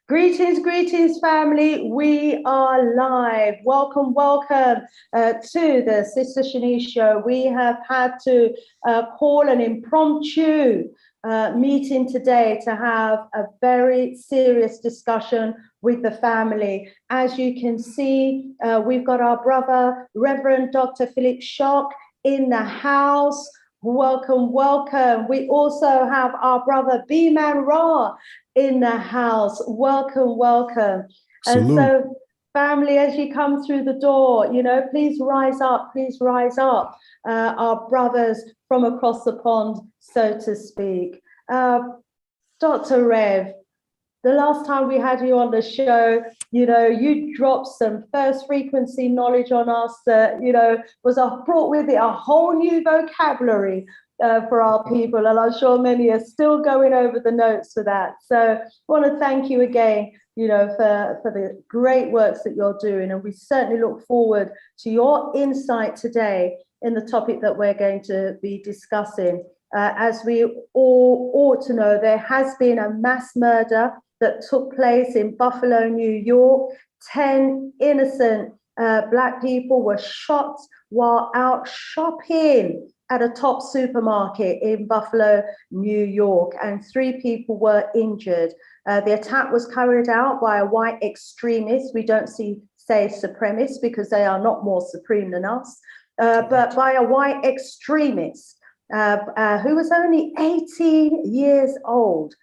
Greetings, greetings, family. We are live. Welcome, welcome to the Sista Shanice show. We have had to call an impromptu meeting today to have a very serious discussion with the family. As you can see, we've got our brother, Reverend Dr. Philip Shock, in the house. Welcome, welcome. We also have our brother Bman in the house. Welcome, welcome. Salute. And so, family, as you come through the door, please rise up, our brothers from across the pond, so to speak. Dr. Rev, the last time we had you on the show, you dropped some first frequency knowledge on us that, brought with it a whole new vocabulary for our people. And I'm sure many are still going over the notes for that. So I want to thank you again, for the great works that you're doing. And we certainly look forward to your insight today in the topic that we're going to be discussing. As we all ought to know, there has been a mass murder that took place in Buffalo, New York. 10 innocent Black people were shot while out shopping at a top supermarket in Buffalo, New York, and 3 people were injured. The attack was carried out by a white extremist. We don't say supremacist because they are not more supreme than us, but by a white extremist who was only 18 years old.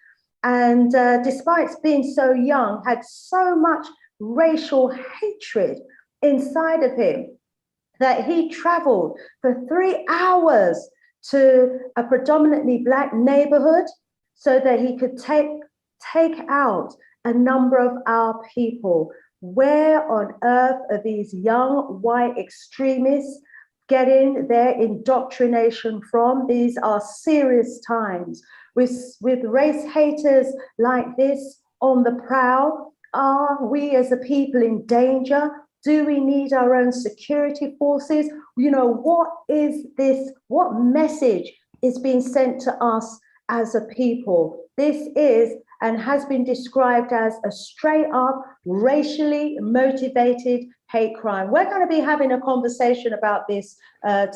And despite being so young, had so much racial hatred inside of him that he traveled for 3 hours to a predominantly Black neighborhood so that he could take out a number of our people. Where on earth are these young white extremists getting their indoctrination from? These are serious times. With race haters like this on the prowl, are we as a people in danger? Do we need our own security forces? What is this? What message is being sent to us as a people? This is and has been described as a straight up racially motivated hate crime. We're going to be having a conversation about this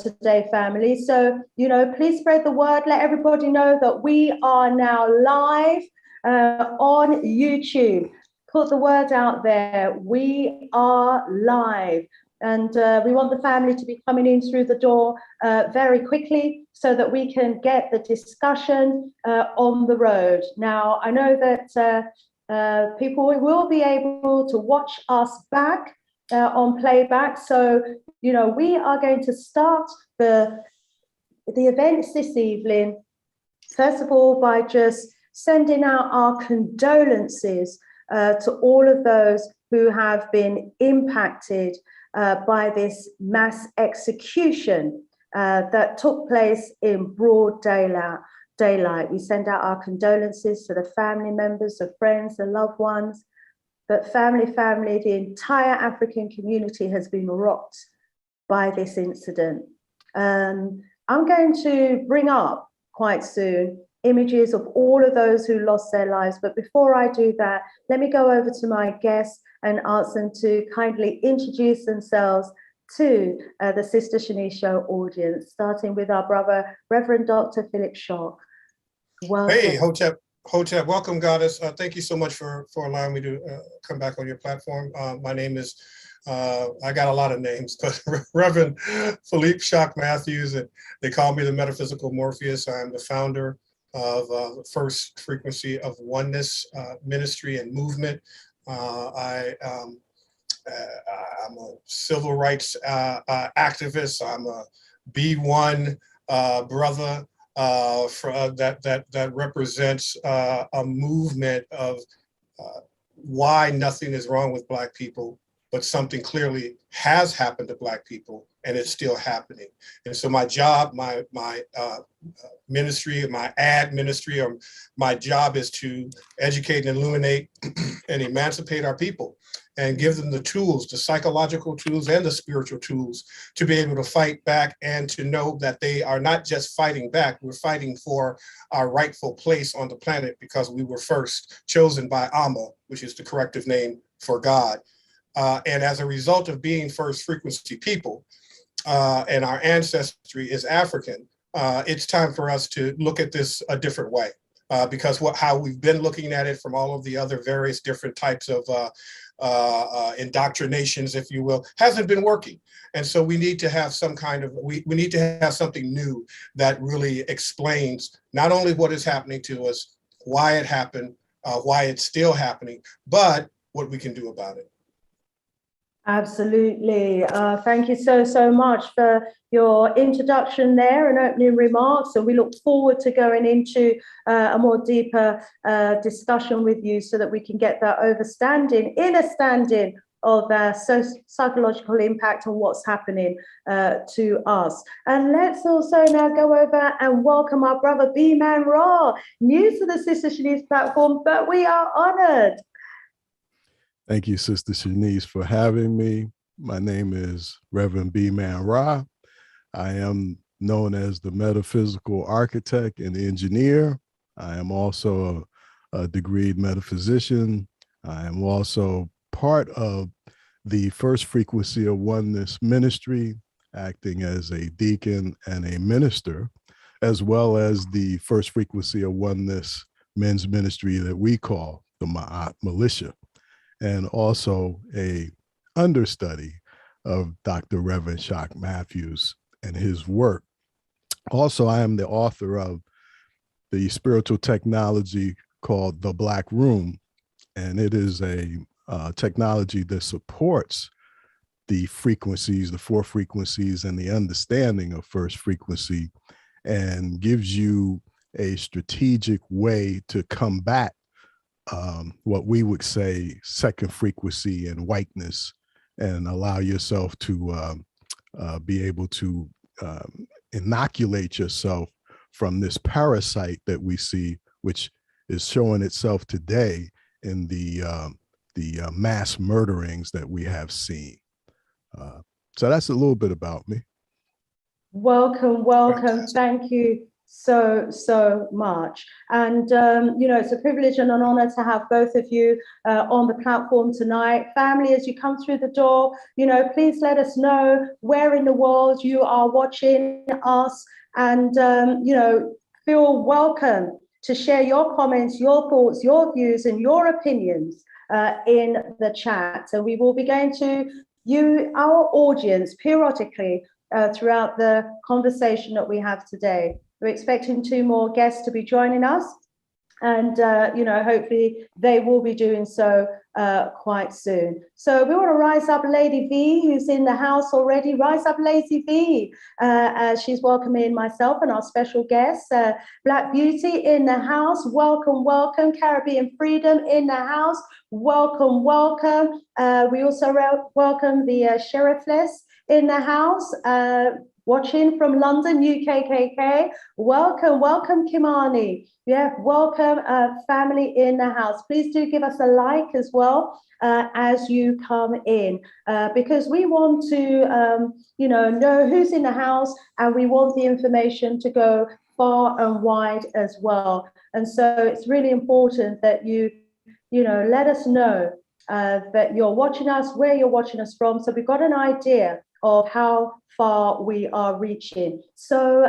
today, family. So, please spread the word. Let everybody know that we are now live on YouTube. Put the word out there. We are live. And we want the family to be coming in through the door very quickly so that we can get the discussion on the road. Now, I know that people will be able to watch us back on playback. So, we are going to start the events this evening, first of all, by just sending out our condolences to all of those who have been impacted by this mass execution that took place in broad daylight. We send out our condolences to the family members, the friends, the loved ones. But family, the entire African community has been rocked by this incident. I'm going to bring up quite soon images of all of those who lost their lives. But before I do that, let me go over to my guests and ask them to kindly introduce themselves to the Sista Shanice show audience, starting with our brother, Reverend Dr. Philip Shock. Welcome. Hey, Hotep, welcome, Goddess. Thank you so much for allowing me to come back on your platform. My name is, I got a lot of names, but Reverend Philippe Shock Matthews, and they call me the Metaphysical Morpheus. I'm the founder of the First Frequency of Oneness Ministry and Movement. I'm a civil rights activist. I'm a B1 brother that represents a movement of why nothing is wrong with Black people, but something clearly has happened to Black people, and it's still happening. And so my job, my ministry, my ad ministry, or my job is to educate and illuminate and emancipate our people. and give them the tools, the psychological tools and the spiritual tools to be able to fight back and to know that they are not just fighting back, we're fighting for our rightful place on the planet because we were first chosen by Amma, which is the corrective name for God. And as a result of being first frequency people, and our ancestry is African, it's time for us to look at this a different way. Because how we've been looking at it from all of the other various different types of indoctrinations, if you will, hasn't been working. And so we need to have some kind of, we need to have something new that really explains not only what is happening to us, why it happened, why it's still happening, but what we can do about it. Absolutely. Thank you so much for your introduction there and opening remarks. And we look forward to going into a more deeper discussion with you so that we can get that understanding of psychological impact on what's happening to us. And let's also now go over and welcome our brother Bman Ra, new to the Sista Shanice platform, but we are honored. Thank you, Sista Shanice, for having me. My name is Reverend Bman Ra. I am known as the metaphysical architect and engineer. I am also a degreed metaphysician. I am also part of the First Frequency of Oneness ministry, acting as a deacon and a minister, as well as the First Frequency of Oneness men's ministry that we call the Ma'at Militia, and also a understudy of Dr. Reverend Shock Matthews and his work. Also, I am the author of the spiritual technology called The Black Room, and it is a technology that supports the frequencies, the four frequencies, and the understanding of first frequency, and gives you a strategic way to combat what we would say second frequency and whiteness, and allow yourself to be able to inoculate yourself from this parasite that we see, which is showing itself today in the mass murderings that we have seen. So that's a little bit about me. Welcome. Thank you so much. And, it's a privilege and an honor to have both of you on the platform tonight. Family, as you come through the door, please let us know where in the world you are watching us, and, feel welcome to share your comments, your thoughts, your views, and your opinions in the chat. So we will be going to our audience periodically throughout the conversation that we have today. We're expecting 2 more guests to be joining us, and hopefully they will be doing so quite soon. So we want to rise up Lady V, who's in the house already. Rise up Lady V, as she's welcoming myself and our special guests. Black Beauty in the house. Welcome. Caribbean Freedom in the house. Welcome. We also welcome the Sheriffless in the house. Watching from London, UKKK. Welcome, Kimani. Yeah, welcome, family in the house. Please do give us a like as well as you come in, because we want to, know who's in the house, and we want the information to go far and wide as well. And so it's really important that you let us know that you're watching us, where you're watching us from, so we've got an idea of how far we are reaching. So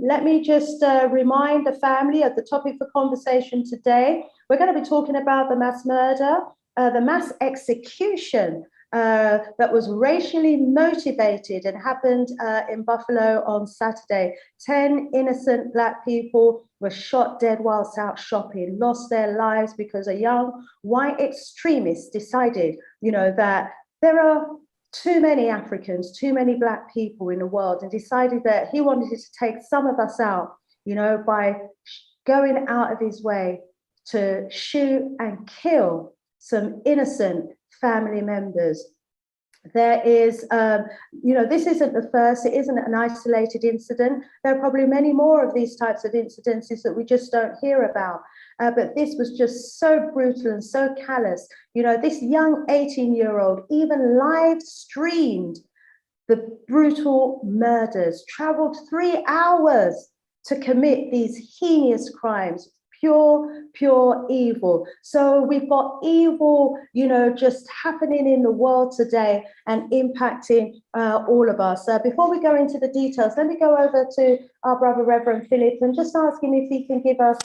let me just remind the family of the topic for conversation today. We're going to be talking about the mass murder, the mass execution that was racially motivated and happened in Buffalo on Saturday. 10 innocent Black people were shot dead whilst out shopping, lost their lives because a young white extremist decided, that there are too many Africans, too many Black people in the world, and decided that he wanted to take some of us out, by going out of his way to shoot and kill some innocent family members. There is, this isn't the first, it isn't an isolated incident. There are probably many more of these types of incidences that we just don't hear about. But this was just so brutal and so callous. This young 18-year-old even live streamed the brutal murders, traveled 3 hours to commit these heinous crimes. Pure evil. So we've got evil, just happening in the world today and impacting all of us. Before we go into the details, let me go over to our brother Reverend Philip and just ask him if he can give us,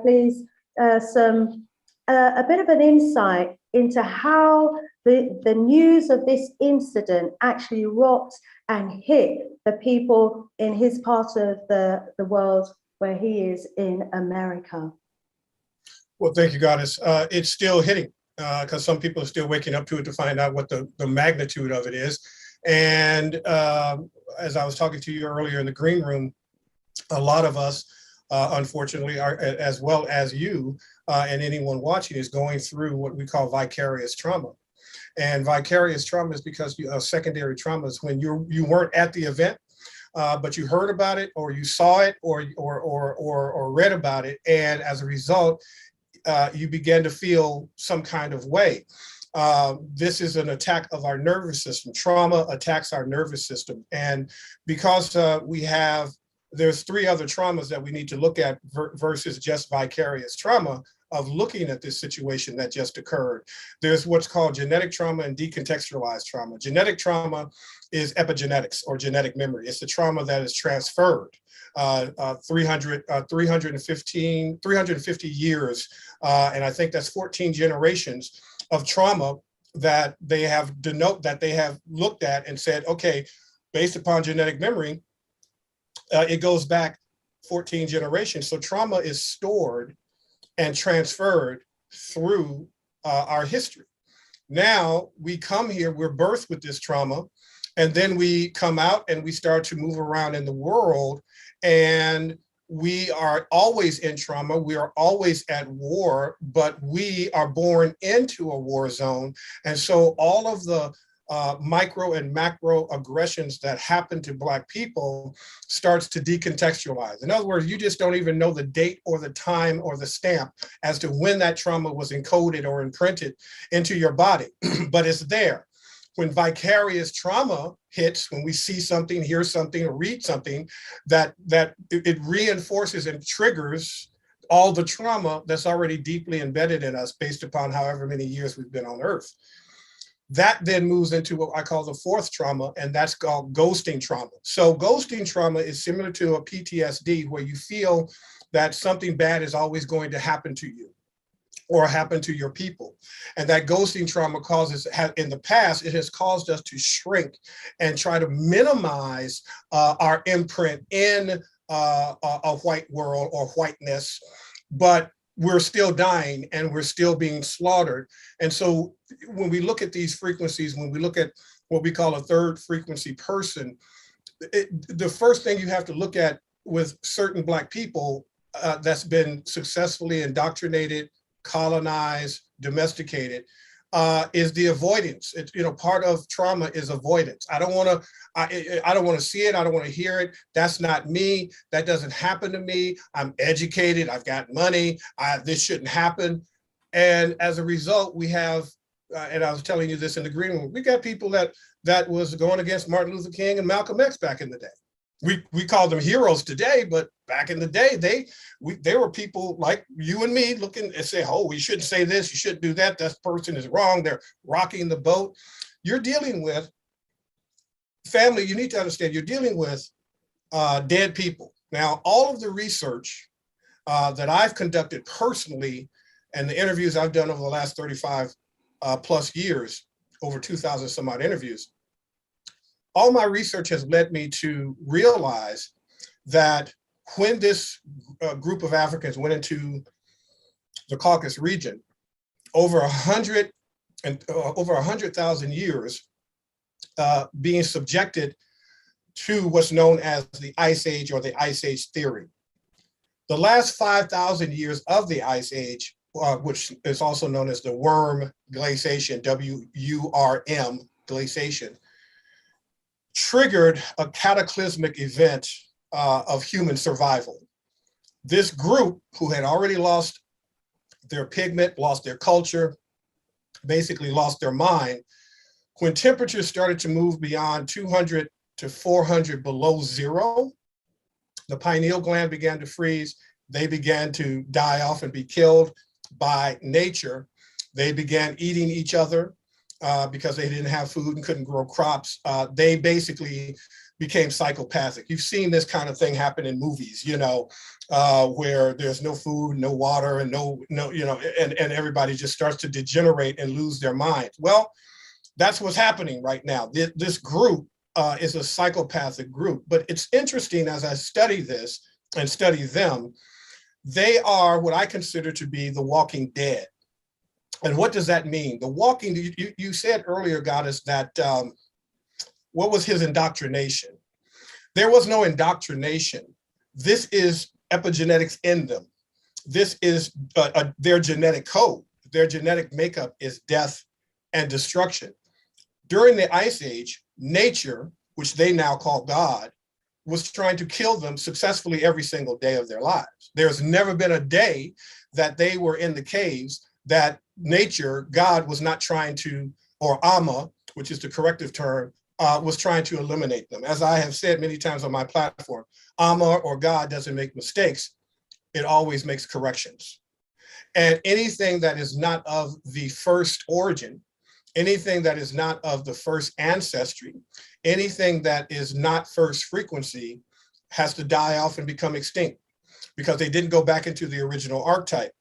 please, a bit of an insight into how the news of this incident actually rocked and hit the people in his part of the world where he is in America. Well, thank you, Goddess. It's still hitting because some people are still waking up to it to find out what the magnitude of it is. And as I was talking to you earlier in the green room, a lot of us, unfortunately, are, as well as you and anyone watching, is going through what we call vicarious trauma. And vicarious trauma is because secondary trauma is when you weren't at the event, but you heard about it, or you saw it, or read about it, and as a result, you began to feel some kind of way. This is an attack of our nervous system. Trauma attacks our nervous system, and because there's 3 other traumas that we need to look at versus just vicarious trauma of looking at this situation that just occurred. There's what's called genetic trauma and decontextualized trauma. Genetic trauma is epigenetics or genetic memory. It's the trauma that is transferred 350 years, and I think that's 14 generations of trauma that they have looked at and said, okay, based upon genetic memory, it goes back 14 generations. So trauma is stored and transferred through our history. Now we come here, we're birthed with this trauma, and then we come out and we start to move around in the world, and we are always in trauma. We are always at war, but we are born into a war zone. And so all of the micro and macro aggressions that happen to Black people starts to decontextualize. In other words, you just don't even know the date or the time or the stamp as to when that trauma was encoded or imprinted into your body, but it's there. When vicarious trauma hits, when we see something, hear something, or read something, that it reinforces and triggers all the trauma that's already deeply embedded in us based upon however many years we've been on Earth. That then moves into what I call the 4th trauma, and that's called ghosting trauma. So ghosting trauma is similar to a PTSD, where you feel that something bad is always going to happen to you or happen to your people. And that ghosting trauma in the past, it has caused us to shrink and try to minimize our imprint in a white world or whiteness, but we're still dying and we're still being slaughtered. And so when we look at these frequencies, when we look at what we call a 3rd frequency person, the first thing you have to look at with certain Black people that's been successfully indoctrinated, colonized, domesticated, is the avoidance. It's, part of trauma is avoidance. I don't want to see it. I don't want to hear it. That's not me. That doesn't happen to me. I'm educated. I've got money. This shouldn't happen. And as a result, we have, and I was telling you this in the green room, we got people that was going against Martin Luther King and Malcolm X back in the day. We call them heroes today, but back in the day, they were people like you and me looking and say, oh, we shouldn't say this, you shouldn't do that, that person is wrong, they're rocking the boat. You're dealing with, family, you need to understand, you're dealing with dead people. Now, all of the research that I've conducted personally and the interviews I've done over the last 35 plus years, over 2,000 some odd interviews, all my research has led me to realize that when this group of Africans went into the Caucasus region, over 100,000 years being subjected to what's known as the Ice Age or the Ice Age theory. The last 5,000 years of the Ice Age, which is also known as the worm glaciation, WURM glaciation, triggered a cataclysmic event of human survival. This group, who had already lost their pigment, lost their culture, basically lost their mind, when temperatures started to move beyond 200 to 400 below zero, the pineal gland began to freeze. They began to die off and be killed by nature. They began eating each other because they didn't have food and couldn't grow crops. They basically became psychopathic. You've seen this kind of thing happen in movies, you know, where there's no food, no water, and no, you know, and everybody just starts to degenerate and lose their mind. Well, that's what's happening right now. This group is a psychopathic group, but it's interesting as I study this and study them, they are what I consider to be the walking dead. And what does that mean? The walking, you said earlier, Goddess, that what was his indoctrination? There was no indoctrination. This is epigenetics in them. This is their genetic code. Their genetic makeup is death and destruction. During the Ice Age, nature, which they now call God, was trying to kill them successfully every single day of their lives. There's never been a day that they were in the caves that nature, God, was not trying to, or Amma, which is the corrective term, was trying to eliminate them. As I have said many times on my platform, Amma or God doesn't make mistakes, it always makes corrections. And anything that is not of the first origin, anything that is not of the first ancestry, anything that is not first frequency has to die off and become extinct because they didn't go back into the original archetype.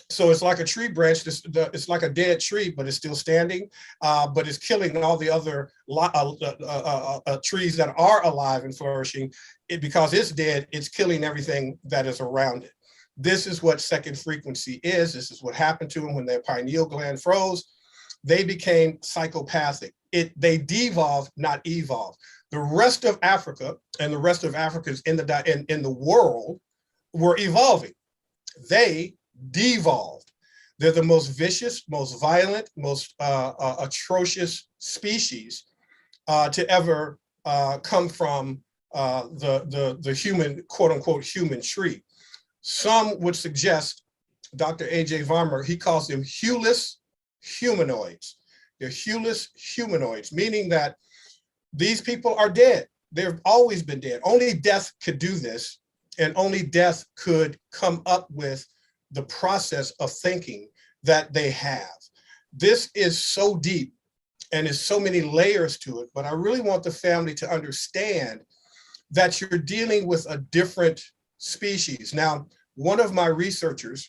So it's like a tree branch, it's like a dead tree, but it's still standing, but it's killing all the other trees that are alive and flourishing. Because it's dead, it's killing everything that is around it. This is what second frequency is. This is what happened to them when their pineal gland froze. They became psychopathic. They devolved, not evolved. The rest of Africa and the rest of Africans in the world were evolving. They devolved. They're the most vicious, most violent, most atrocious species to ever come from the human, quote unquote, human tree. Some would suggest, Dr. A.J. Varmer, he calls them hueless humanoids. They're hueless humanoids, meaning that these people are dead. They've always been dead. Only death could do this, and only death could come up with the process of thinking that they have. This is so deep and there's so many layers to it, but I really want the family to understand that you're dealing with a different species. Now, one of my researchers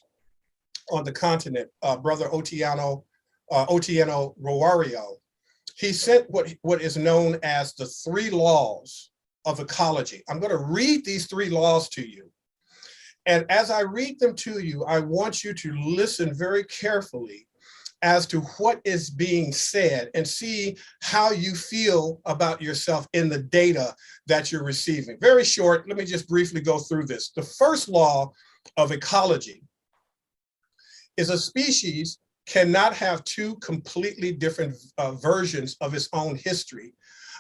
on the continent, Brother Otieno Rowario, he sent what is known as the 3 laws of ecology. I'm going to read these 3 laws to you. And as I read them to you, I want you to listen very carefully as to what is being said and see how you feel about yourself in the data that you're receiving. Very short, let me just briefly go through this. The first law of ecology is a species cannot have 2 completely different versions of its own history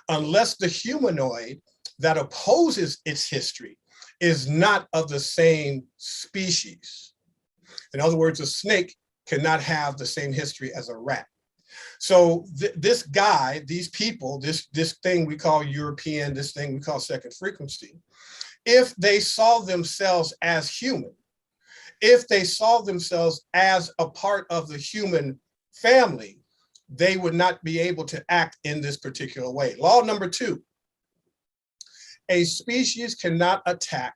unless the humanoid that opposes its history is not of the same species. In other words, a snake cannot have the same history as a rat. So this guy, these people, this thing we call European, this thing we call second frequency, if they saw themselves as human, if they saw themselves as a part of the human family, they would not be able to act in this particular way. Law number 2, a species cannot attack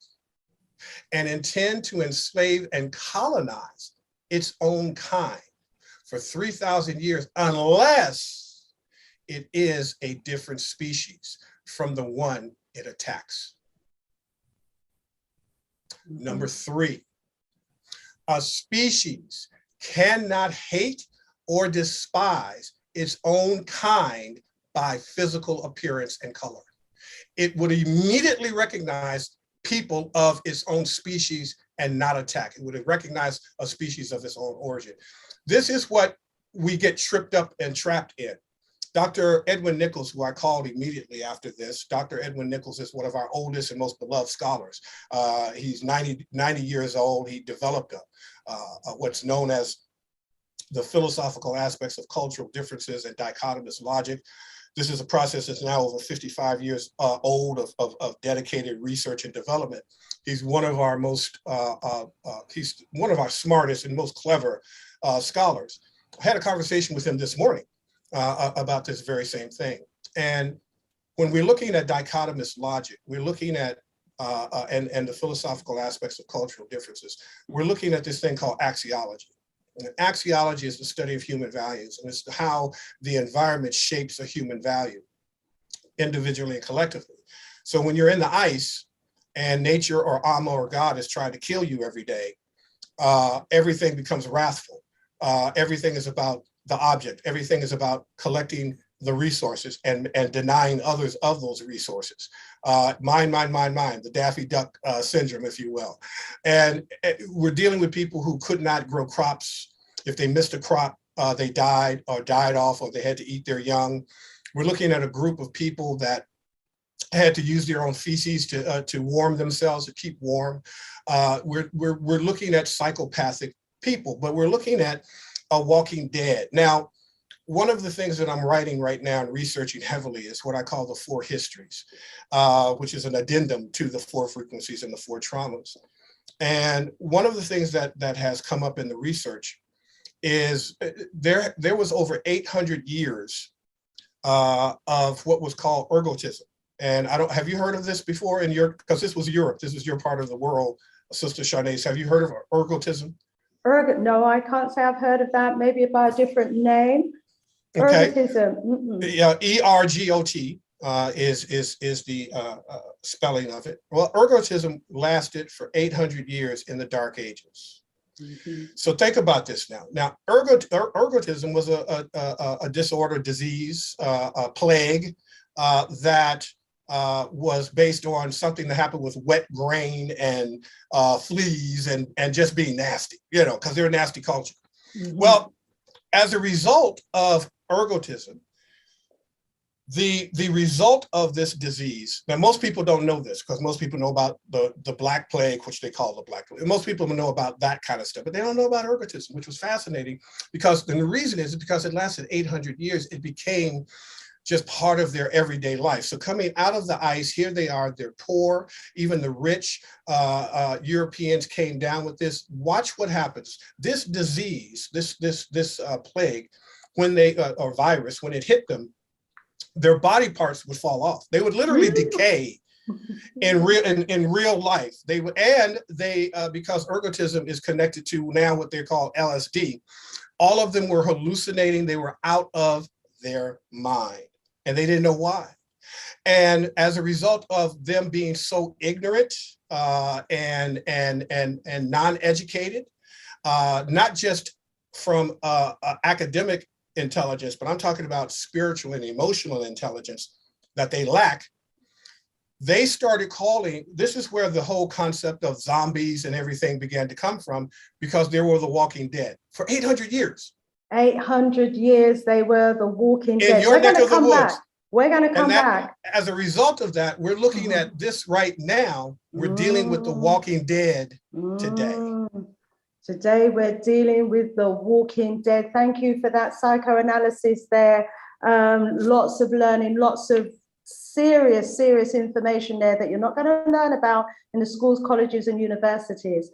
and intend to enslave and colonize its own kind for 3,000 years unless it is a different species from the one it attacks. Number 3, a species cannot hate or despise its own kind by physical appearance and color. It would immediately recognize people of its own species and not attack. It would recognize a species of its own origin. This is what we get tripped up and trapped in. Dr. Edwin Nichols, who I called immediately after this, Dr. Edwin Nichols is one of our oldest and most beloved scholars. He's 90 years old. He developed what's known as the philosophical aspects of cultural differences and dichotomous logic. This is a process that's now over 55 years old of dedicated research and development. He's one of our he's one of our smartest and most clever scholars. I had a conversation with him this morning about this very same thing. And when we're looking at dichotomous logic, we're looking at and the philosophical aspects of cultural differences, we're looking at this thing called axiology. And axiology is the study of human values, and it's how the environment shapes a human value, individually and collectively. So when you're in the ice and nature or Amma or God is trying to kill you every day, everything becomes wrathful. Everything is about the object. Everything is about collecting the resources and denying others of those resources. Mine, the Daffy Duck syndrome, if you will. And we're dealing with people who could not grow crops. If they missed a crop, they died or died off, or they had to eat their young. We're looking at a group of people that had to use their own feces to warm themselves, to keep warm. We're looking at psychopathic people, but we're looking at a walking dead. Now, one of the things that I'm writing right now and researching heavily is what I call the 4 histories, which is an addendum to the 4 frequencies and the 4 traumas. And one of the things that has come up in the research is there was over 800 years of what was called ergotism. And have you heard of this before because this was Europe, this is your part of the world, Sister Shanice. Have you heard of ergotism? No, I can't say I've heard of that, maybe by a different name. Okay. Ergotism. Yeah, ERGOT is the spelling of it. Well, ergotism lasted for 800 years in the Dark Ages. Mm-hmm. So think about this now. Now, ergotism was a disorder, disease, a plague that was based on something that happened with wet grain and fleas and just being nasty, because they're a nasty culture. Mm-hmm. Well, as a result of ergotism, the result of this disease, now most people don't know this because most people know about the Black Plague, which they call the Black Plague. Most people know about that kind of stuff, but they don't know about ergotism, which was fascinating and the reason is because it lasted 800 years, it became just part of their everyday life. So coming out of the ice, here they are, they're poor, even the rich Europeans came down with this. Watch what happens. This disease, this plague, or virus, when it hit them, their body parts would fall off. They would literally decay in real life. Because ergotism is connected to now what they call LSD, all of them were hallucinating. They were out of their mind. And they didn't know why. And as a result of them being so ignorant and non-educated, not just from academic intelligence, but I'm talking about spiritual and emotional intelligence that they lack, they started calling, this is where the whole concept of zombies and everything began to come from, because they were the walking dead for 800 years. 800 years they were the walking dead. In your neck of the woods. We're going to come back. As a result of that, we're looking at this right now. We're dealing with the walking dead today. Today we're dealing with the walking dead. Thank you for that psychoanalysis there. Lots of learning, lots of serious information there that you're not going to learn about in the schools, colleges and universities.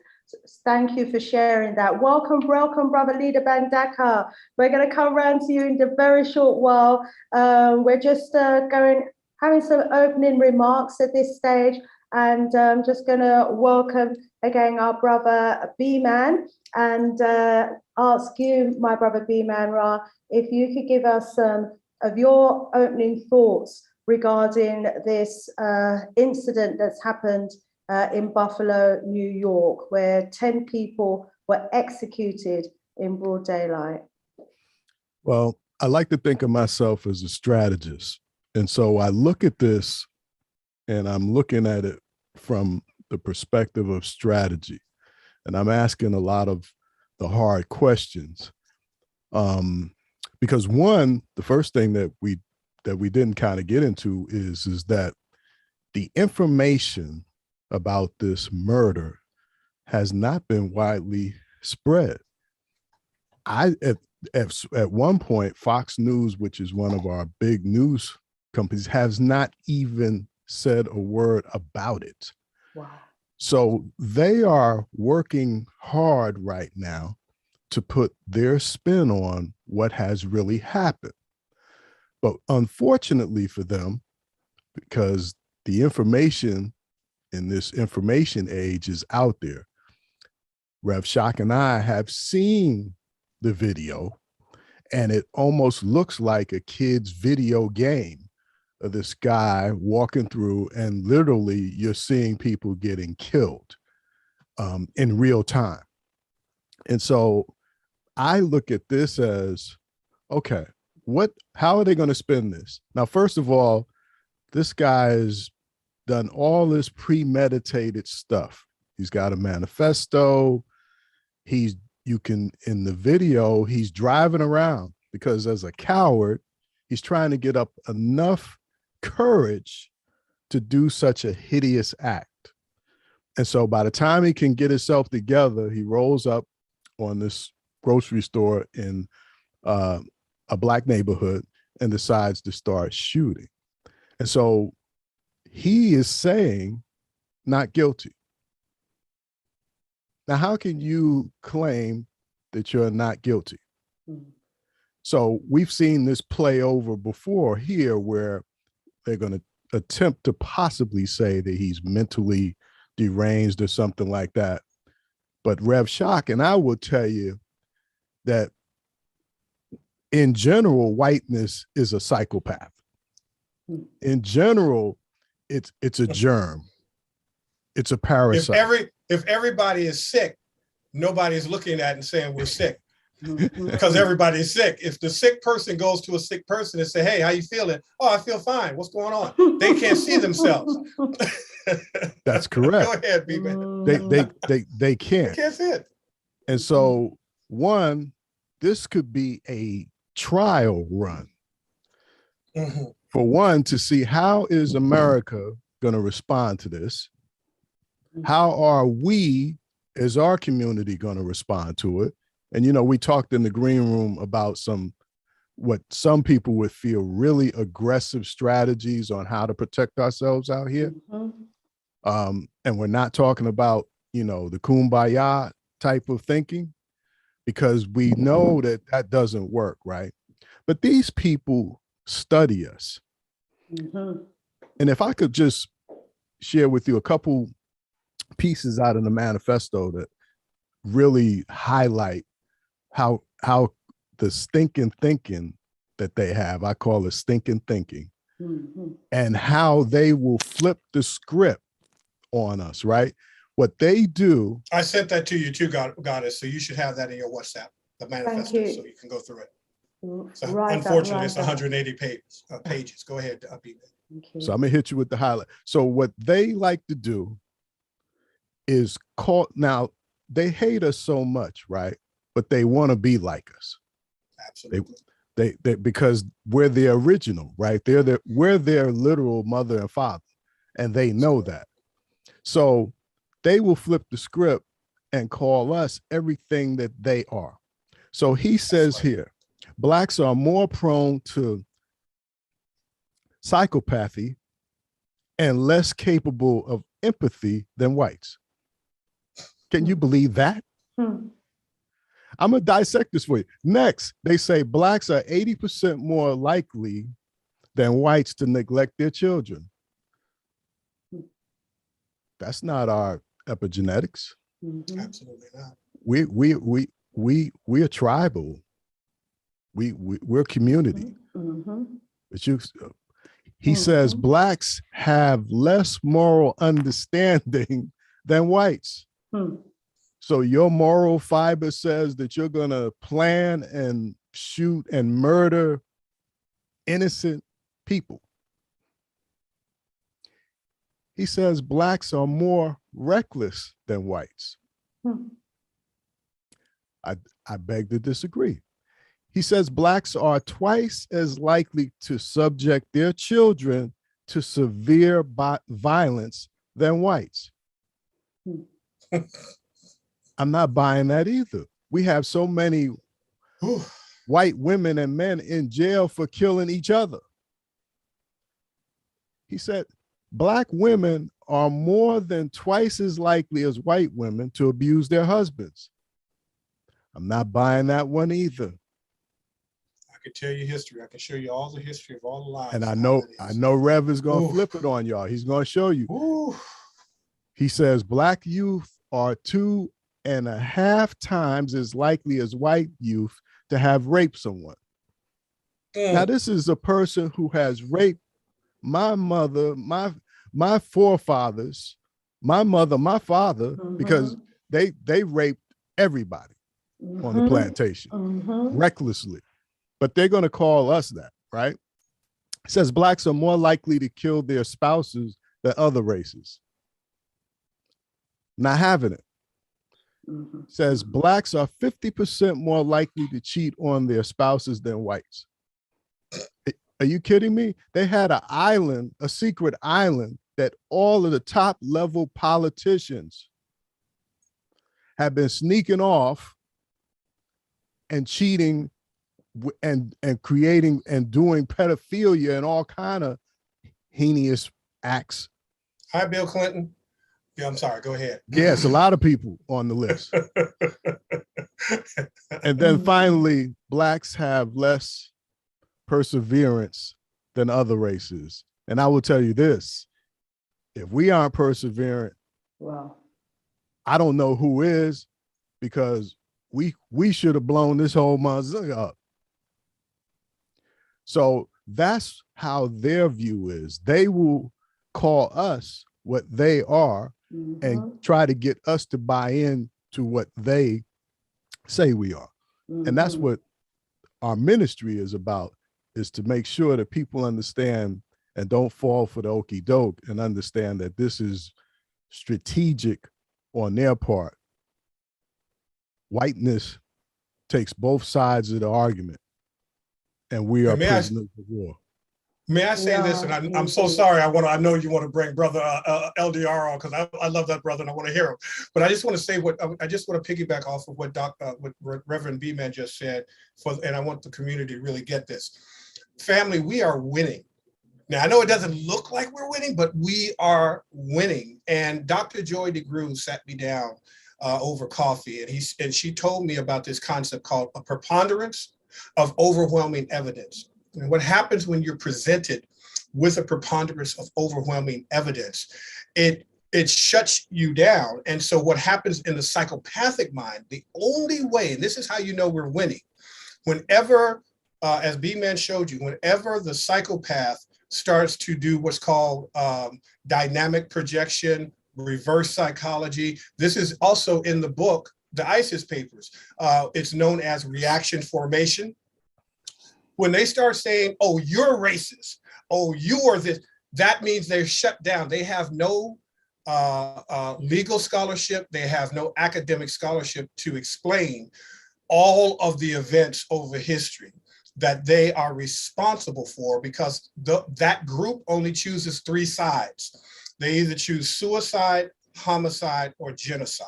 Thank you for sharing that. Welcome, brother leader Mbandaka. We're going to come around to you in a very short while. We're just having some opening remarks at this stage, and I'm just going to welcome again our brother Bman and ask you, my brother Bman Ra, if you could give us some of your opening thoughts regarding this incident that's happened in Buffalo, New York, where 10 people were executed in broad daylight. Well, I like to think of myself as a strategist. And so I look at this and I'm looking at it from the perspective of strategy. And I'm asking a lot of the hard questions because one, the first thing that we didn't kind of get into is that the information about this murder has not been widely spread. At one point, Fox News, which is one of our big news companies, has not even said a word about it. Wow. So they are working hard right now to put their spin on what has really happened. But unfortunately for them, because the information in this information age is out there, Rev Shock and I have seen the video, and it almost looks like a kid's video game of this guy walking through, and literally you're seeing people getting killed in real time. And so I look at this as, okay, how are they going to spin this? Now, first of all, this guy's done all this premeditated stuff. He's got a manifesto. In the video, he's driving around because as a coward, he's trying to get up enough courage to do such a hideous act. And so by the time he can get himself together, he rolls up on this grocery store in a Black neighborhood and decides to start shooting. And so he is saying not guilty. Now, how can you claim that you're not guilty? Mm-hmm. So we've seen this play over before here, where they're going to attempt to possibly say that he's mentally deranged or something like that. But Rev Shock and I will tell you that in general, whiteness is a psychopath. In general, it's a germ. It's a parasite. If everybody is sick, nobody's looking at and saying we're sick because everybody's sick. If the sick person goes to a sick person and say, "Hey, how you feeling?" "Oh, I feel fine. What's going on?" They can't see themselves. That's correct. Go ahead, Bman. They can't. They can't see it. And so, one, this could be a trial run. Mm-hmm. For one, to see how is America going to respond to this? How are we as our community going to respond to it? And, we talked in the green room about what some people would feel really aggressive strategies on how to protect ourselves out here. Mm-hmm. And we're not talking about, the kumbaya type of thinking, because we know that doesn't work, right? But these people study us. Mm-hmm. And if I could just share with you a couple pieces out of the manifesto that really highlight how the stinking thinking that they have, I call it stinking thinking, mm-hmm. and how they will flip the script on us, right? What they do. I sent that to you too, Goddess, so you should have that in your WhatsApp, the manifesto, so you can go through it. So unfortunately, it's 180 pages. Go ahead, Bman. So I'm gonna hit you with the highlight. So what they like to do is now they hate us so much, right? But they want to be like us. Absolutely. They because we're the original, right? We're their literal mother and father, and they know that. So they will flip the script and call us everything that they are. So he says here, Blacks are more prone to psychopathy and less capable of empathy than whites. Can you believe that? I'm gonna dissect this for you. Next, they say Blacks are 80% more likely than whites to neglect their children. That's not our epigenetics. Mm-hmm. Absolutely not. We're tribal. We're community. Mm-hmm. But he says Blacks have less moral understanding than whites. So your moral fiber says that you're going to plan and shoot and murder innocent people. He says Blacks are more reckless than whites. I beg to disagree. He says blacks are twice as likely to subject their children to severe violence than whites. I'm not buying that either. We have so many white women and men in jail for killing each other. He said, black women are more than twice as likely as white women to abuse their husbands. I'm not buying that one either. I can tell you history. I can show you all the history of all the lives. And I know Rev is going to flip it on y'all. He's going to show you. Ooh. He says black youth are 2.5 times as likely as white youth to have raped someone. Now, this is a person who has raped my mother, my forefathers, my mother, my father, because they raped everybody on the plantation recklessly. But they're going to call us that, right? It says blacks are more likely to kill their spouses than other races. Not having it. Says blacks are 50% more likely to cheat on their spouses than whites. Are you kidding me? They had an island, a secret island, that all of the top level politicians have been sneaking off and cheating and creating and doing pedophilia and all kind of heinous acts. Hi, Bill Clinton. Yeah, I'm sorry. Go ahead. Yes, a lot of people on the list. And then finally, blacks have less perseverance than other races. And I will tell you this, if we aren't perseverant, wow, I don't know who is, because we should have blown this whole motherfucker up. So that's how their view is. They will call us what they are and try to get us to buy in to what they say we are. And that's what our ministry is about, is to make sure that people understand and don't fall for the okie doke and understand that this is strategic on their part. Whiteness takes both sides of the argument, and we are prisoners of war. May I say this? And I'm so sorry. I know you want to bring brother LDR on, because I love that brother and I want to hear him. But I just want to say I just want to piggyback off of what Reverend Bman just said, and I want the community to really get this. Family, we are winning. Now, I know it doesn't look like we're winning, but we are winning. And Dr. Joy DeGruy sat me down over coffee, and she told me about this concept called a preponderance of overwhelming evidence. And what happens when you're presented with a preponderance of overwhelming evidence, it shuts you down. And so what happens in the psychopathic mind, the only way, and this is how you know we're winning, whenever, as Bman showed you, whenever the psychopath starts to do what's called dynamic projection, reverse psychology. This is also in the book, the ISIS papers. It's known as reaction formation. When they start saying, oh, you're racist, oh, you are this, that means they're shut down. They have no legal scholarship. They have no academic scholarship to explain all of the events over history that they are responsible for, because that group only chooses 3 sides. They either choose suicide, homicide, or genocide.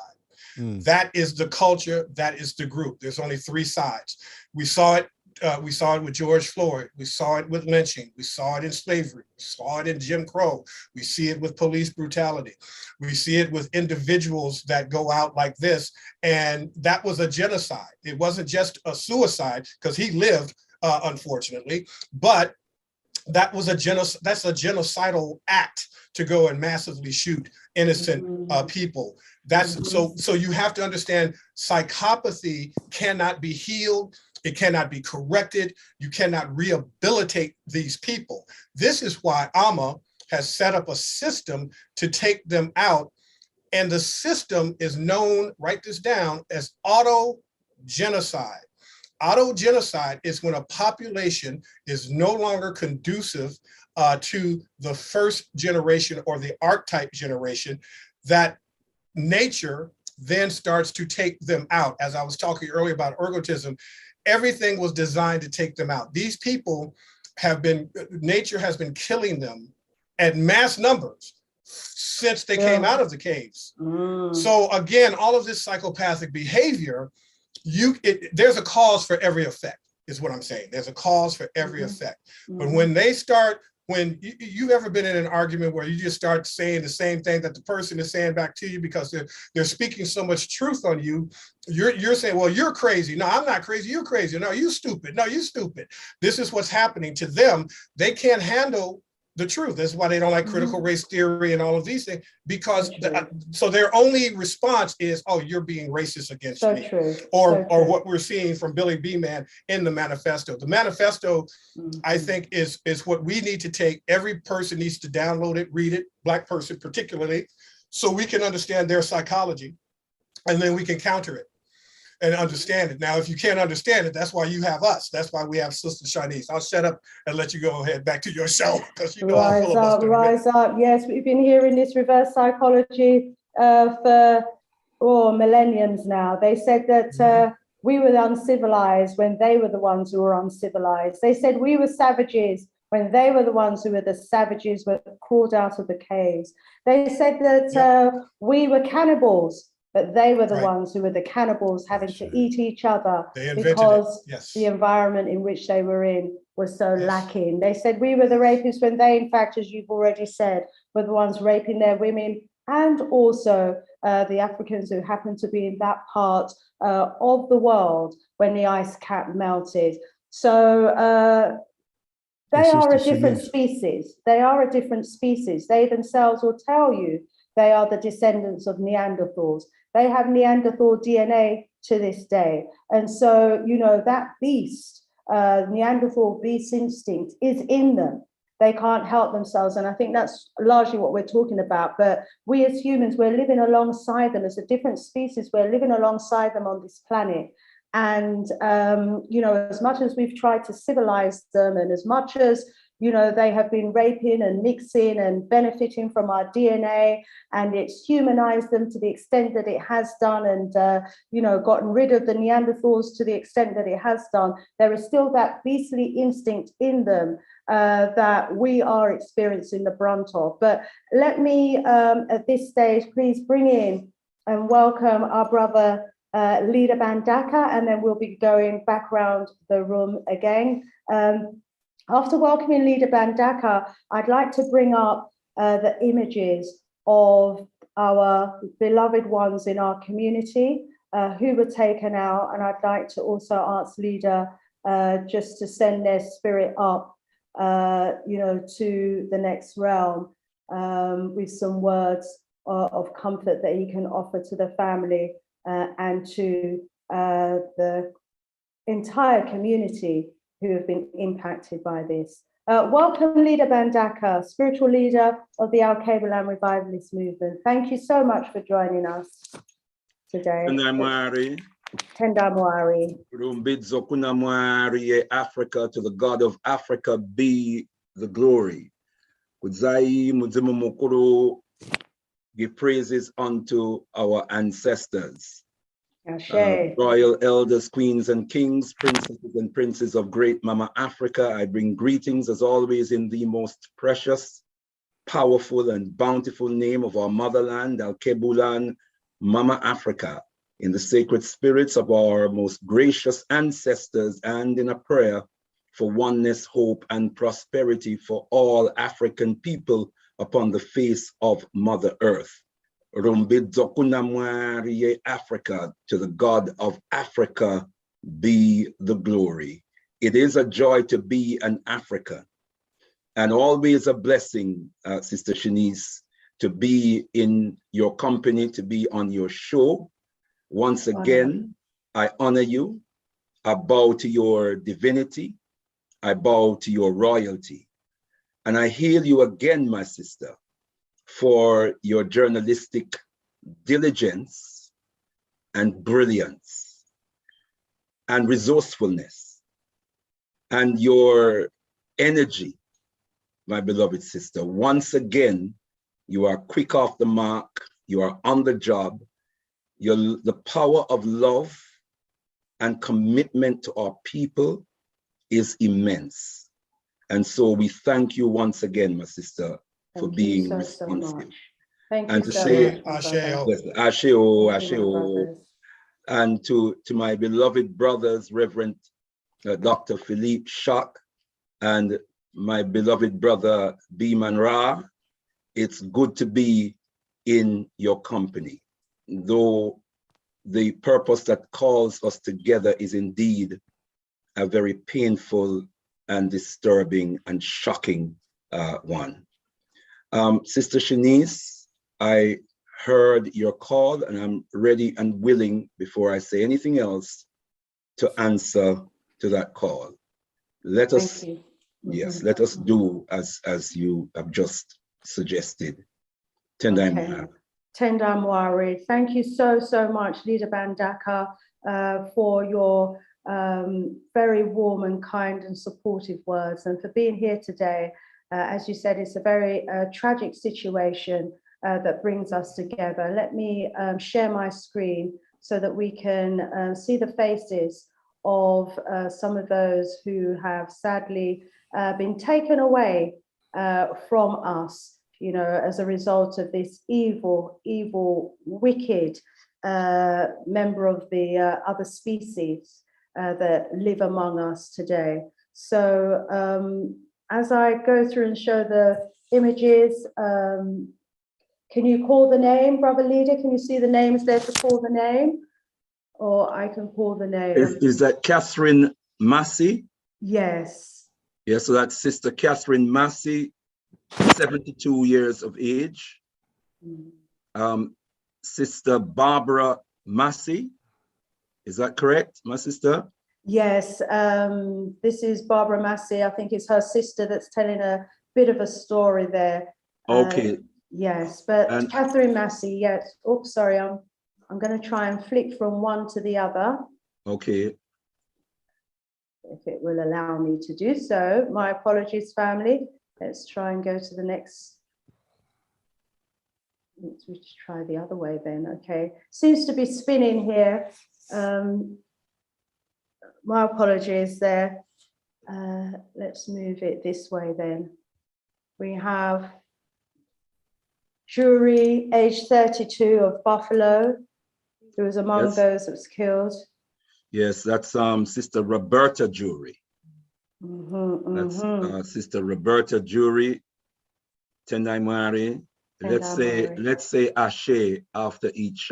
That is the culture. That is the group. There's only 3 sides. We saw it with George Floyd. We saw it with lynching. We saw it in slavery. We saw it in Jim Crow. We see it with police brutality. We see it with individuals that go out like this. And that was a genocide. It wasn't just a suicide, because he lived, unfortunately, but that was that's a genocidal act to go and massively shoot innocent people. That's so you have to understand, psychopathy cannot be healed. It cannot be corrected. You cannot rehabilitate these people. This is why AMA has set up a system to take them out. And the system is known, write this down, as auto-genocide. Auto-genocide is when a population is no longer conducive to the first generation or the archetype generation, that nature then starts to take them out. As I was talking earlier about ergotism, everything was designed to take them out. These people nature has been killing them at mass numbers since they came out of the caves. So again, all of this psychopathic behavior, there's a cause for every effect, is what I'm saying. There's a cause for every effect. But when they start, when you ever been in an argument where you just start saying the same thing that the person is saying back to you because they're speaking so much truth on you, you're saying, well, you're crazy. No, I'm not crazy. You're crazy. No, you stupid. No, you stupid. This is what's happening to them. They can't handle the truth. That's why they don't like critical race theory and all of these things, because so their only response is, oh, you're being racist against me. Or what we're seeing from Billy Bman in the manifesto. The manifesto, I think, is what we need to take. Every person needs to download it, read it, Black person particularly, so we can understand their psychology, and then we can counter it and understand it. Now, if you can't understand it, that's why you have us. That's why we have Sista Shanice. I'll shut up and let you go ahead back to your show, because you know I'm full of us. Rise up. Yes, we've been hearing this reverse psychology for millenniums now. They said that we were uncivilized when they were the ones who were uncivilized. They said we were savages when they were the ones who were the savages who crawled out of the caves. They said that we were cannibals, but they were the ones who were the cannibals, having to eat each other because the environment in which they were in was so lacking. They said we were the rapists when they, in fact, as you've already said, were the ones raping their women, and also the Africans who happened to be in that part of the world when the ice cap melted. So they are a different species. They are a different species. They themselves will tell you they are the descendants of Neanderthals. They have Neanderthal DNA to this day. And so, you know, that beast, Neanderthal beast instinct is in them. They can't help themselves. And I think that's largely what we're talking about. But we as humans, we're living alongside them as a different species. We're living alongside them on this planet. And, you know, as much as we've tried to civilize them, and as much as, you know, they have been raping and mixing and benefiting from our DNA, and it's humanized them to the extent that it has done, and, you know, gotten rid of the Neanderthals to the extent that it has done, there is still that beastly instinct in them that we are experiencing the brunt of. But let me, at this stage, please bring in and welcome our brother, Leader Mbandaka, and then we'll be going back around the room again. After welcoming Leader Mbandaka, I'd like to bring up the images of our beloved ones in our community who were taken out, and I'd like to also ask Leader just to send their spirit up, you know, to the next realm with some words of comfort that he can offer to the family and to the entire community who have been impacted by this. Welcome, Leader Mbandaka, spiritual leader of the Al-Kabalan Revivalist movement. Thank you so much for joining us today. Tendamwari. Rumbidzo kunamwari Africa, to the God of Africa be the glory. Kudzai mudzimu mukuru, give praises unto our ancestors. Royal elders, queens and kings, princesses and princes of great Mama Africa, I bring greetings as always in the most precious, powerful and bountiful name of our motherland, Al-Kabalan Mama Africa, in the sacred spirits of our most gracious ancestors, and in a prayer for oneness, hope and prosperity for all African people upon the face of Mother Earth. Africa, to the God of Africa be the glory. It is a joy to be an African, and always a blessing, Sister Shanice, to be in your company, to be on your show. Once again, I honor you. I bow to your divinity. I bow to your royalty. And I hail you again, my sister, for your journalistic diligence and brilliance and resourcefulness and your energy, my beloved sister. Once again, you are quick off the mark, you are on the job. The power of love and commitment to our people is immense. And so we thank you once again, my sister, for being responsive. Thank and you to so say, much, my brother. yes, Asheo, Thank you, my Asheo, brothers. and to my beloved brothers, Reverend Dr. Philippe Shock, and my beloved brother Bman Ra, it's good to be in your company, though the purpose that calls us together is indeed a very painful and disturbing and shocking one. Sister Shanice, I heard your call and I'm ready and willing, before I say anything else, to answer to that call. Let us, yes, let us do as you have just suggested. Tendai Mwari. Tendai Mwari. Thank you so much, Leader Mbandaka, for your very warm and kind and supportive words, and for being here today. As you said, it's a very tragic situation that brings us together. Let me share my screen so that we can see the faces of some of those who have sadly been taken away from us, you know, as a result of this evil, wicked member of the other species that live among us today. So as I go through and show the images, can you call the name, Brother Leader? Can you see the names there to call the name? Or I can call the name. Is that Catherine Massey? Yes. Yeah, so that's Sister Catherine Massey, 72 years of age. Sister Barbara Massey, is that correct, my sister? Yes, this is Barbara Massey. I think it's her sister that's telling a bit of a story there. Okay. Yes, but Catherine Massey, yes. Oops, sorry, I'm going to try and flick from one to the other. Okay. If it will allow me to do so. My apologies, family. Let's try and go to the next. Let's just try the other way then. Okay. Seems to be spinning here. My apologies there. Let's move it this way then. We have Jury, age 32 of Buffalo, who was among those that was killed. Yes, that's Sister Roberta Jury. That's Sister Roberta Jury. Tendai Mwari. Let's say Ashe after each.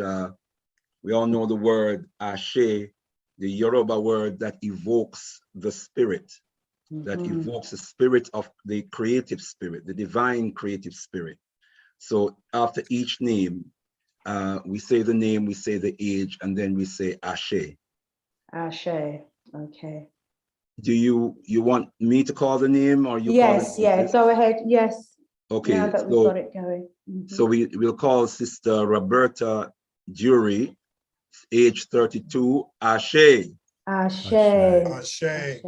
We all know the word Ashe, the Yoruba word that evokes the spirit, that evokes the spirit of the creative spirit, the divine creative spirit. So after each name, we say the name, we say the age, and then we say Ashe. Ashe, okay. Do you want me to call the name, or you? Yes, yeah, go ahead. Yes. Okay. Now that we've got it going. So we'll call Sister Roberta Jury, age 32, Ashe. Ashe. Ashe. Ashe.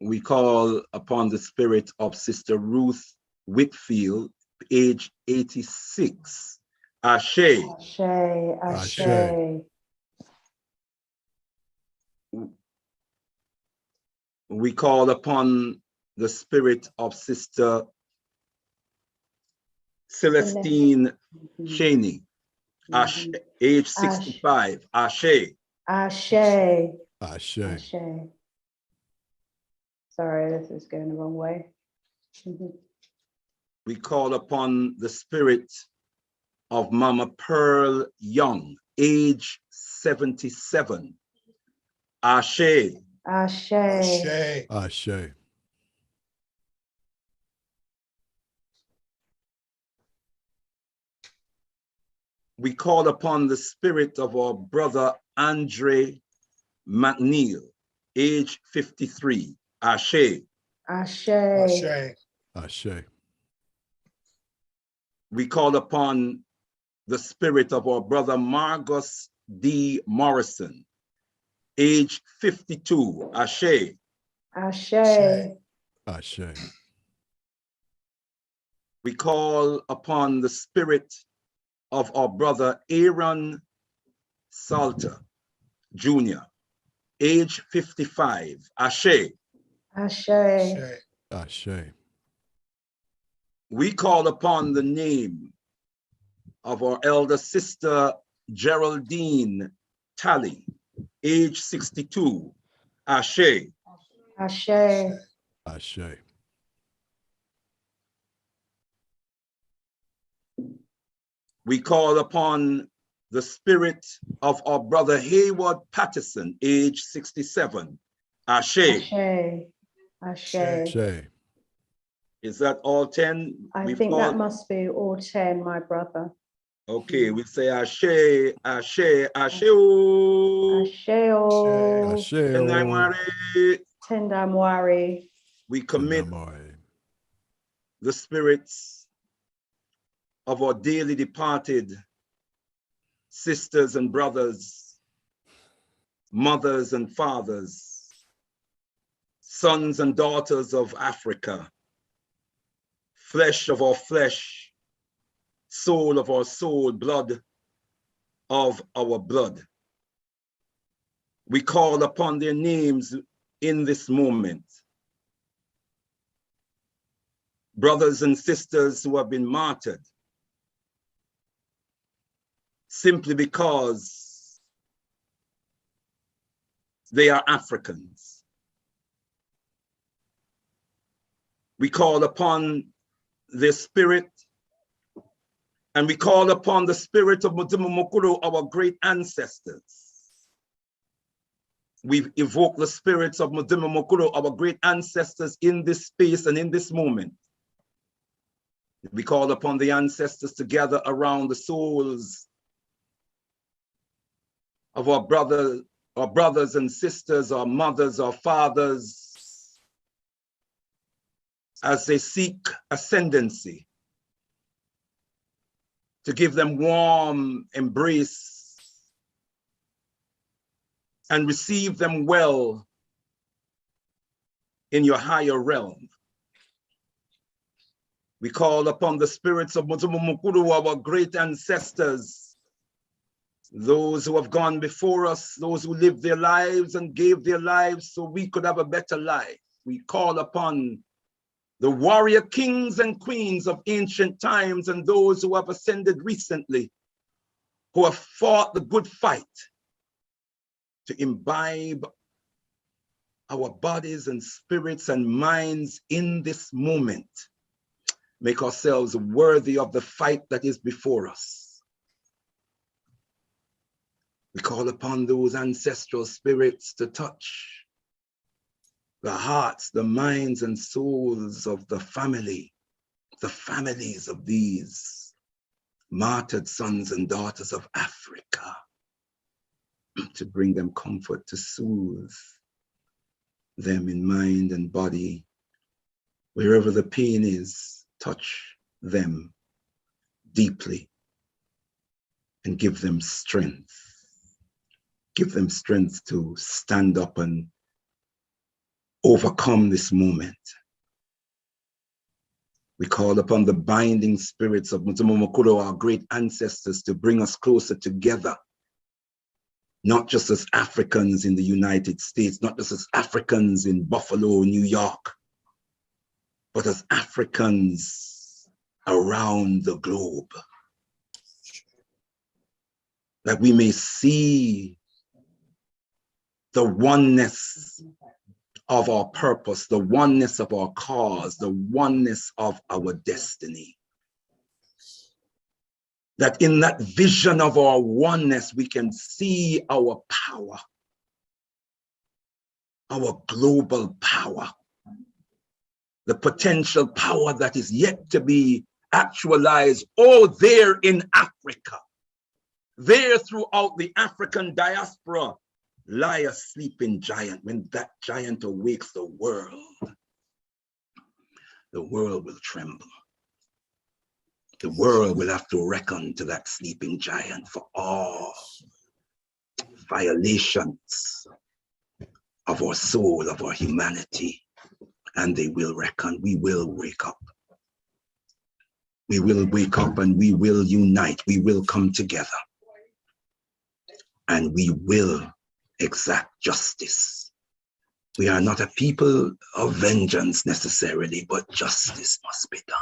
We call upon the spirit of Sister Ruth Whitfield, age 86. Ashe. Ashe. Ashe. We call upon the spirit of Sister Celestine Cheney, Ashe, age 65. Ashe. Ashe. Ashe. Ashe. Sorry, this is going the wrong way. We call upon the spirit of Mama Pearl Young, age 77. Ashe. Ashe. Ashe. Ashe. We call upon the spirit of our brother Andre McNeil, age 53. Ashe. Ashe. Ashe. Ashe. We call upon the spirit of our brother Margus D. Morrison, age 52. Ashe. Ashe. Ashe. We call upon the spirit of our brother Aaron Salter, Jr., age 55, Ashe. Ashe. Ashe. Ashe. We call upon the name of our elder sister, Geraldine Talley, age 62, Ashe. Ashe. Ashe. We call upon the spirit of our brother Hayward Patterson, age 67, Ashe. Ashe. Ashe. Ashe. Is that all 10? I think that must be all 10, my brother. Okay, we say Ashe, Ashe, Ashe. Ashe. Oh. Ashe. Tendamwari. We commit the spirits of our dearly departed sisters and brothers, mothers and fathers, sons and daughters of Africa, flesh of our flesh, soul of our soul, blood of our blood. We call upon their names in this moment. Brothers and sisters who have been martyred simply because they are Africans. We call upon their spirit, and we call upon the spirit of Mudimu Mukuru, our great ancestors. We've evoked the spirits of Mudimu Mukuru, our great ancestors, in this space and in this moment. We call upon the ancestors to gather around the souls of our brothers and sisters, our mothers, our fathers, as they seek ascendancy, to give them warm embrace and receive them well in your higher realm. We call upon the spirits of Mutumu Mukuru, our great ancestors, those who have gone before us, those who lived their lives and gave their lives so we could have a better life. We call upon the warrior kings and queens of ancient times and those who have ascended recently, who have fought the good fight to imbibe our bodies and spirits and minds in this moment. Make ourselves worthy of the fight that is before us. We call upon those ancestral spirits to touch the hearts, the minds and souls of the family, the families of these martyred sons and daughters of Africa, to bring them comfort, to soothe them in mind and body. Wherever the pain is, touch them deeply and give them strength. Give them strength to stand up and overcome this moment. We call upon the binding spirits of Mutumu Mukuru, our great ancestors, to bring us closer together, not just as Africans in the United States, not just as Africans in Buffalo, New York, but as Africans around the globe, that we may see the oneness of our purpose, the oneness of our cause, the oneness of our destiny. That in that vision of our oneness, we can see our power, our global power, the potential power that is yet to be actualized, all there in Africa. There throughout the African diaspora lie a sleeping giant. When that giant awakes, the world will tremble. The world will have to reckon to that sleeping giant for all violations of our soul, of our humanity. And they will reckon. We will wake up. We will wake up and we will unite. We will come together. And we will exact justice. We are not a people of vengeance necessarily, but justice must be done.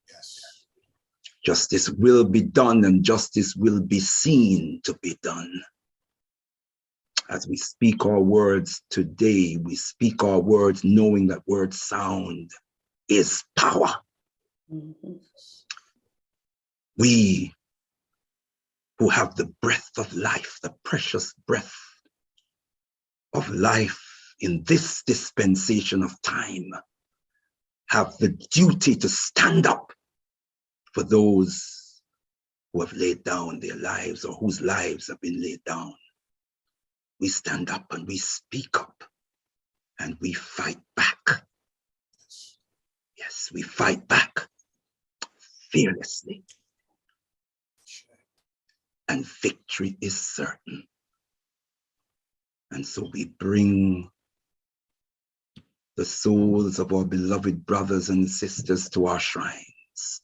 Yes. Justice will be done, and justice will be seen to be done. As we speak our words today, we speak our words knowing that word sound is power. Mhm. We who have the breath of life, the precious breath of life in this dispensation of time, have the duty to stand up for those who have laid down their lives or whose lives have been laid down. We stand up and we speak up and we fight back. Yes, we fight back fearlessly. And victory is certain. And so we bring the souls of our beloved brothers and sisters to our shrines,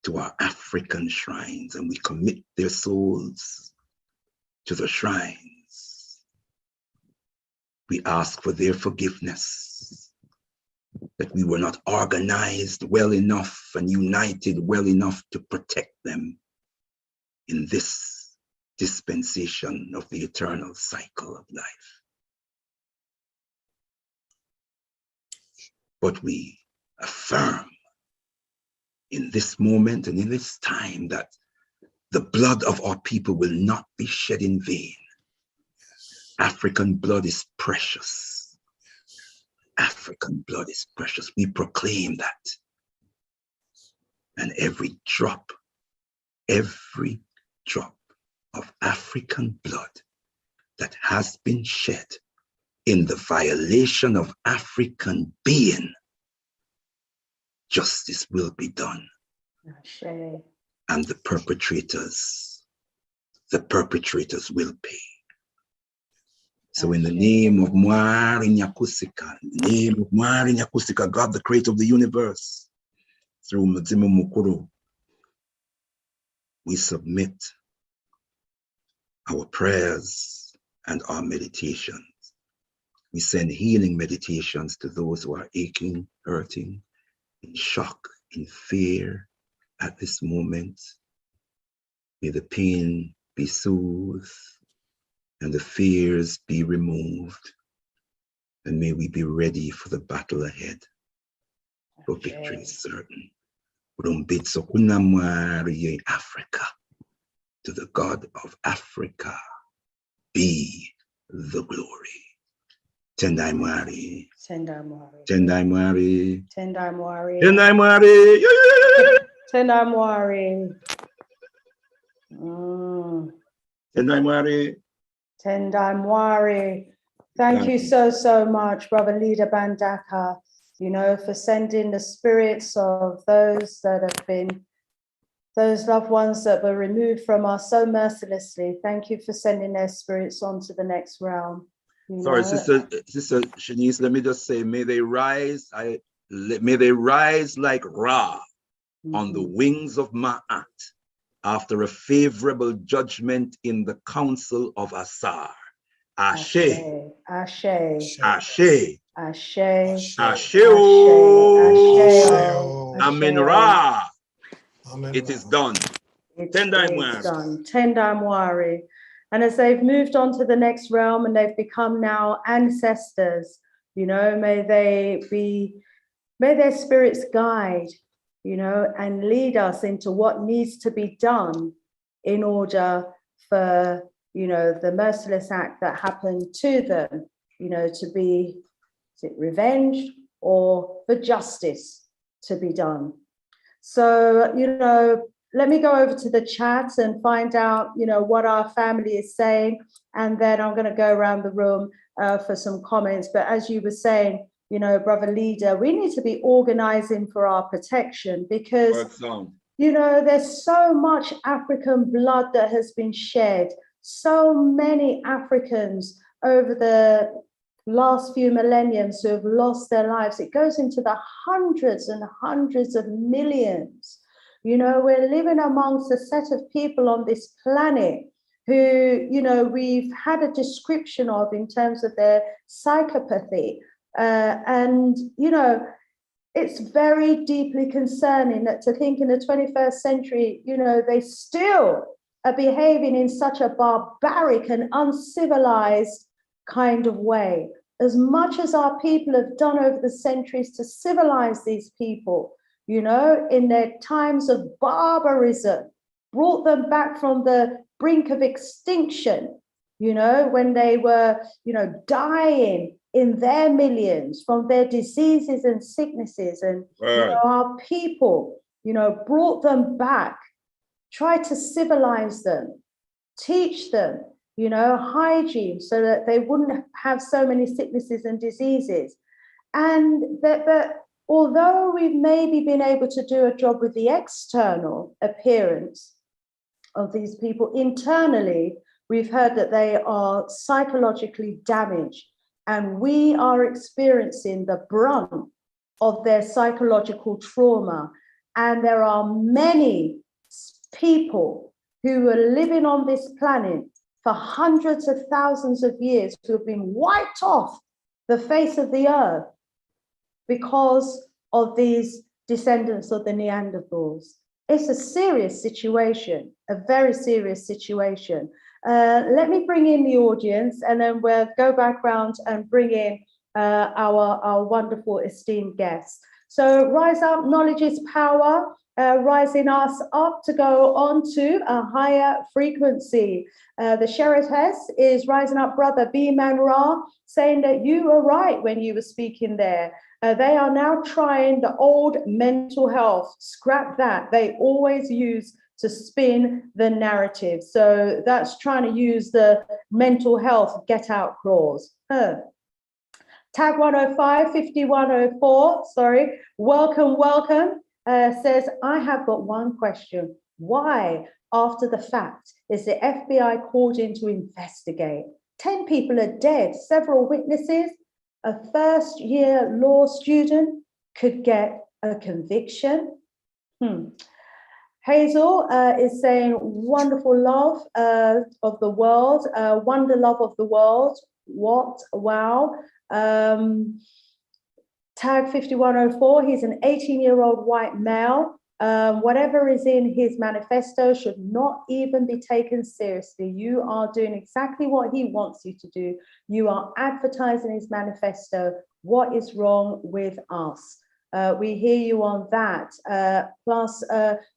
to our African shrines, and we commit their souls to the shrines. We ask for their forgiveness, that we were not organized well enough and united well enough to protect them in this dispensation of the eternal cycle of life. But we affirm in this moment and in this time that the blood of our people will not be shed in vain. African blood is precious. African blood is precious. We proclaim that. And every drop of African blood that has been shed in the violation of African being, justice will be done. Ashe. And the perpetrators will pay. So in the name of Mwari Nyakusika, God, the creator of the universe, through Mzimu Mukuru, we submit our prayers and our meditations. We send healing meditations to those who are aching, hurting, in shock, in fear at this moment. May the pain be soothed and the fears be removed. And may we be ready for the battle ahead. For victory is certain. Africa. To the God of Africa be the glory. Tendai Mwari. Tendai Mwari. Tendai Mwari. Tendai Mwari. Tendai Mwari. Tendai Mwari. Tendai Mwari. Tendai Mwari. Thank you so much, Brother Leader Mbandaka, for sending the spirits of those that have been, those loved ones that were removed from us so mercilessly. Thank you for sending their spirits on to the next realm. Sorry, Sister Shanice, let me just say, may they rise like Ra on the wings of Ma'at after a favorable judgment in the council of Asar. Ashe. Ashe. Ashe. Ashe. Ashe. Amen Ra. It is done. Tendai Mwari. Tendai Mwari. And as they've moved on to the next realm and they've become now ancestors, may their spirits guide, and lead us into what needs to be done in order for, the merciless act that happened to them, to be, is it revenged or for justice to be done? So, let me go over to the chat and find out, what our family is saying. And then I'm going to go around the room for some comments. But as you were saying, Brother Leader, we need to be organizing for our protection because, there's so much African blood that has been shed. So many Africans over the last few millenniums who have lost their lives. It goes into the hundreds and hundreds of millions. We're living amongst a set of people on this planet who, you know, we've had a description of in terms of their psychopathy. And, you know, it's very deeply concerning that to think in the 21st century, you know, they still are behaving in such a barbaric and uncivilized kind of way. As much as our people have done over the centuries to civilize these people, you know, in their times of barbarism, brought them back from the brink of extinction, you know, when they were, you know, dying in their millions from their diseases and sicknesses. And you know, our people, you know, brought them back, tried to civilize them, teach them, you know, hygiene so that they wouldn't have so many sicknesses and diseases. And that although we've maybe been able to do a job with the external appearance of these people, internally, we've heard that they are psychologically damaged, and we are experiencing the brunt of their psychological trauma. And there are many people who are living on this planet for hundreds of thousands of years who have been wiped off the face of the earth because of these descendants of the Neanderthals. It's a serious situation, a very serious situation. Let me bring in the audience, and then we'll go back round and bring in our wonderful esteemed guests. So rise up, knowledge is power, rising us up to go on to a higher frequency. The Sherites is rising up, brother Bman Ra, saying that you were right when you were speaking there. They are now trying the old mental health, scrap that. They always use to spin the narrative. So that's trying to use the mental health get out clause. Tag 105, 5104, sorry, welcome, says, I have but one question. Why, after the fact, is the FBI called in to investigate? 10 people are dead, several witnesses. A first-year law student could get a conviction. Hazel is saying, wonderful love of the world, wonder love of the world. What? Wow. Tag 5104, he's an 18-year-old white male. Whatever is in his manifesto should not even be taken seriously. You are doing exactly what he wants you to do. You are advertising his manifesto. What is wrong with us? We hear you on that. Plus,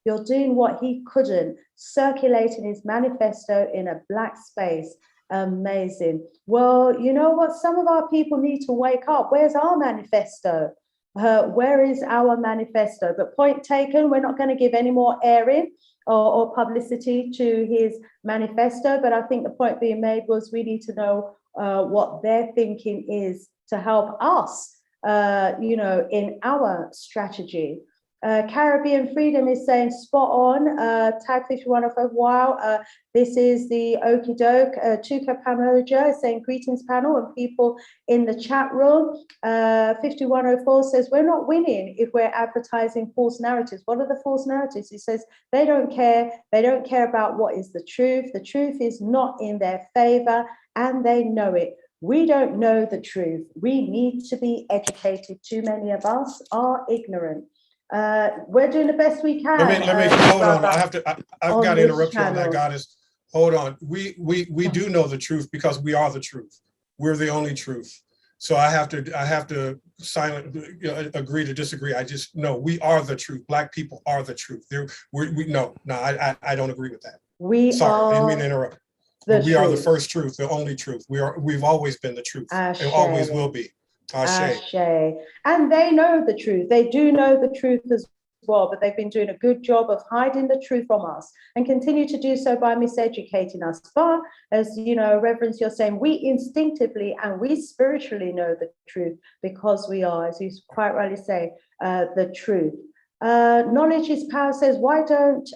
you're doing what he couldn't, circulating his manifesto in a black space. Amazing. Well, you know what? Some of our people need to wake up. Where's our manifesto? Where is our manifesto? But point taken, we're not going to give any more airing or publicity to his manifesto. But I think the point being made was we need to know what their thinking is to help us, you know, in our strategy. Caribbean Freedom is saying spot on, tag 5105, wow, this is the okie doke. Tuka Pamoja is saying greetings panel and people in the chat room. 5104 says we're not winning if we're advertising false narratives. What are the false narratives? He says they don't care about what is the truth. The truth is not in their favor and they know it. We don't know the truth. We need to be educated. Too many of us are ignorant. We're doing the best we can. Let me hold on. I've got to interrupt you on that, Goddess. Hold on. We do know the truth because we are the truth. We're the only truth. So I have to agree to disagree. I just know we are the truth. Black people are the truth. I don't agree with that. Sorry, I didn't mean to interrupt. We are the first truth, the only truth. We've always been the truth and always will be. Ashe. And they know the truth. They do know the truth as well, but they've been doing a good job of hiding the truth from us and continue to do so by miseducating us. But as you know, Reverence, you're saying we instinctively and we spiritually know the truth because we are, as you quite rightly say, the truth. Knowledge is power says, why don't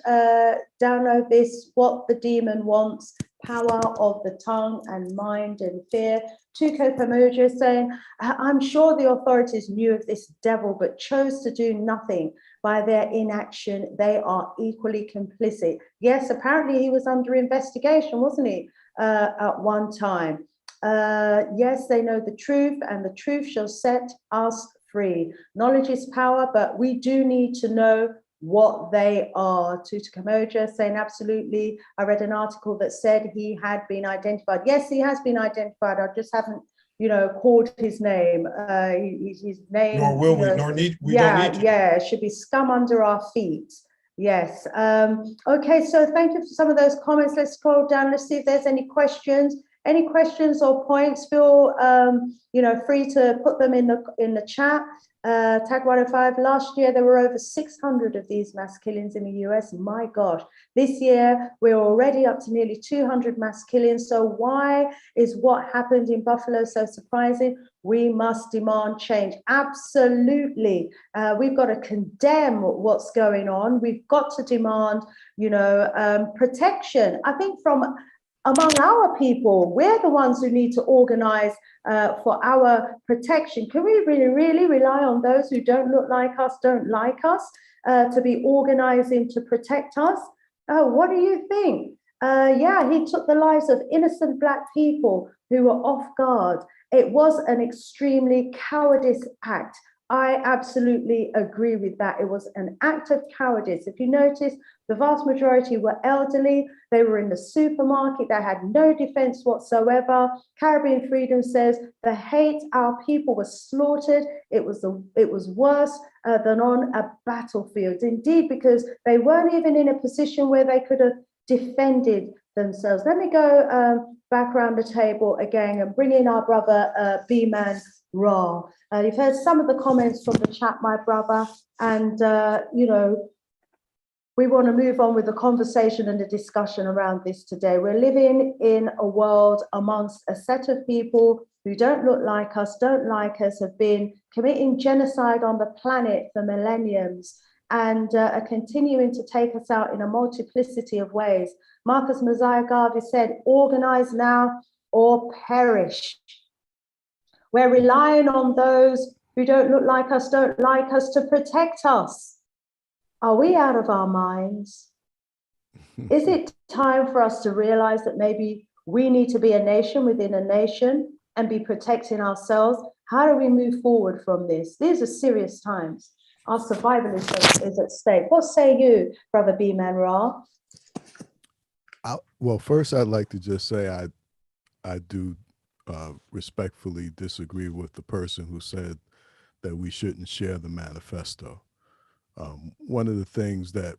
download this, what the demon wants, power of the tongue and mind and fear. Tuko Pamoja saying, I'm sure the authorities knew of this devil, but chose to do nothing. By their inaction, they are equally complicit. Yes, apparently he was under investigation, wasn't he, at one time? Yes, they know the truth, and the truth shall set us free. Knowledge is power, but we do need to know what they are. Tutu Kamoja saying, absolutely. I read an article that said he had been identified. Yes, he has been identified. I just haven't, called his name. His name. Nor will we, nor need we. Don't need to. Yeah, it should be scum under our feet. Yes. Okay, so thank you for some of those comments. Let's scroll down. Let's see if there's any questions. Any questions or points, feel free to put them in the chat. Tag 105, last year there were over 600 of these mass killings in the US. My gosh, this year we're already up to nearly 200 mass killings. So why is what happened in Buffalo so surprising? We must demand change. Absolutely. We've got to condemn what's going on. We've got to demand, protection. I think from among our people, we're the ones who need to organize for our protection. Can we really rely on those who don't look like us, don't like us, to be organizing to protect us? Oh, what do you think? Yeah, he took the lives of innocent Black people who were off guard. It was an extremely cowardice act. I absolutely agree with that. It was an act of cowardice. If you notice, the vast majority were elderly. They were in the supermarket. They had no defense whatsoever. Caribbean Freedom says the hate our people was slaughtered. It was worse than on a battlefield. Indeed, because they weren't even in a position where they could have defended themselves. Let me go back around the table again and bring in our brother Bman Ra. You've heard some of the comments from the chat, my brother, and we want to move on with the conversation and the discussion around this today. We're living in a world amongst a set of people who don't look like us, have been committing genocide on the planet for millenniums, and are continuing to take us out in a multiplicity of ways. Marcus Messiah Garvey said, organize now or perish. We're relying on those who don't look like us, don't like us, to protect us. Are we out of our minds? Is it time for us to realize that maybe we need to be a nation within a nation and be protecting ourselves? How do we move forward from this? These are serious times. Our survival is at stake. What say you, Brother Bman Ra? Well, first, I'd like to just say I do respectfully disagree with the person who said that we shouldn't share the manifesto. One of the things that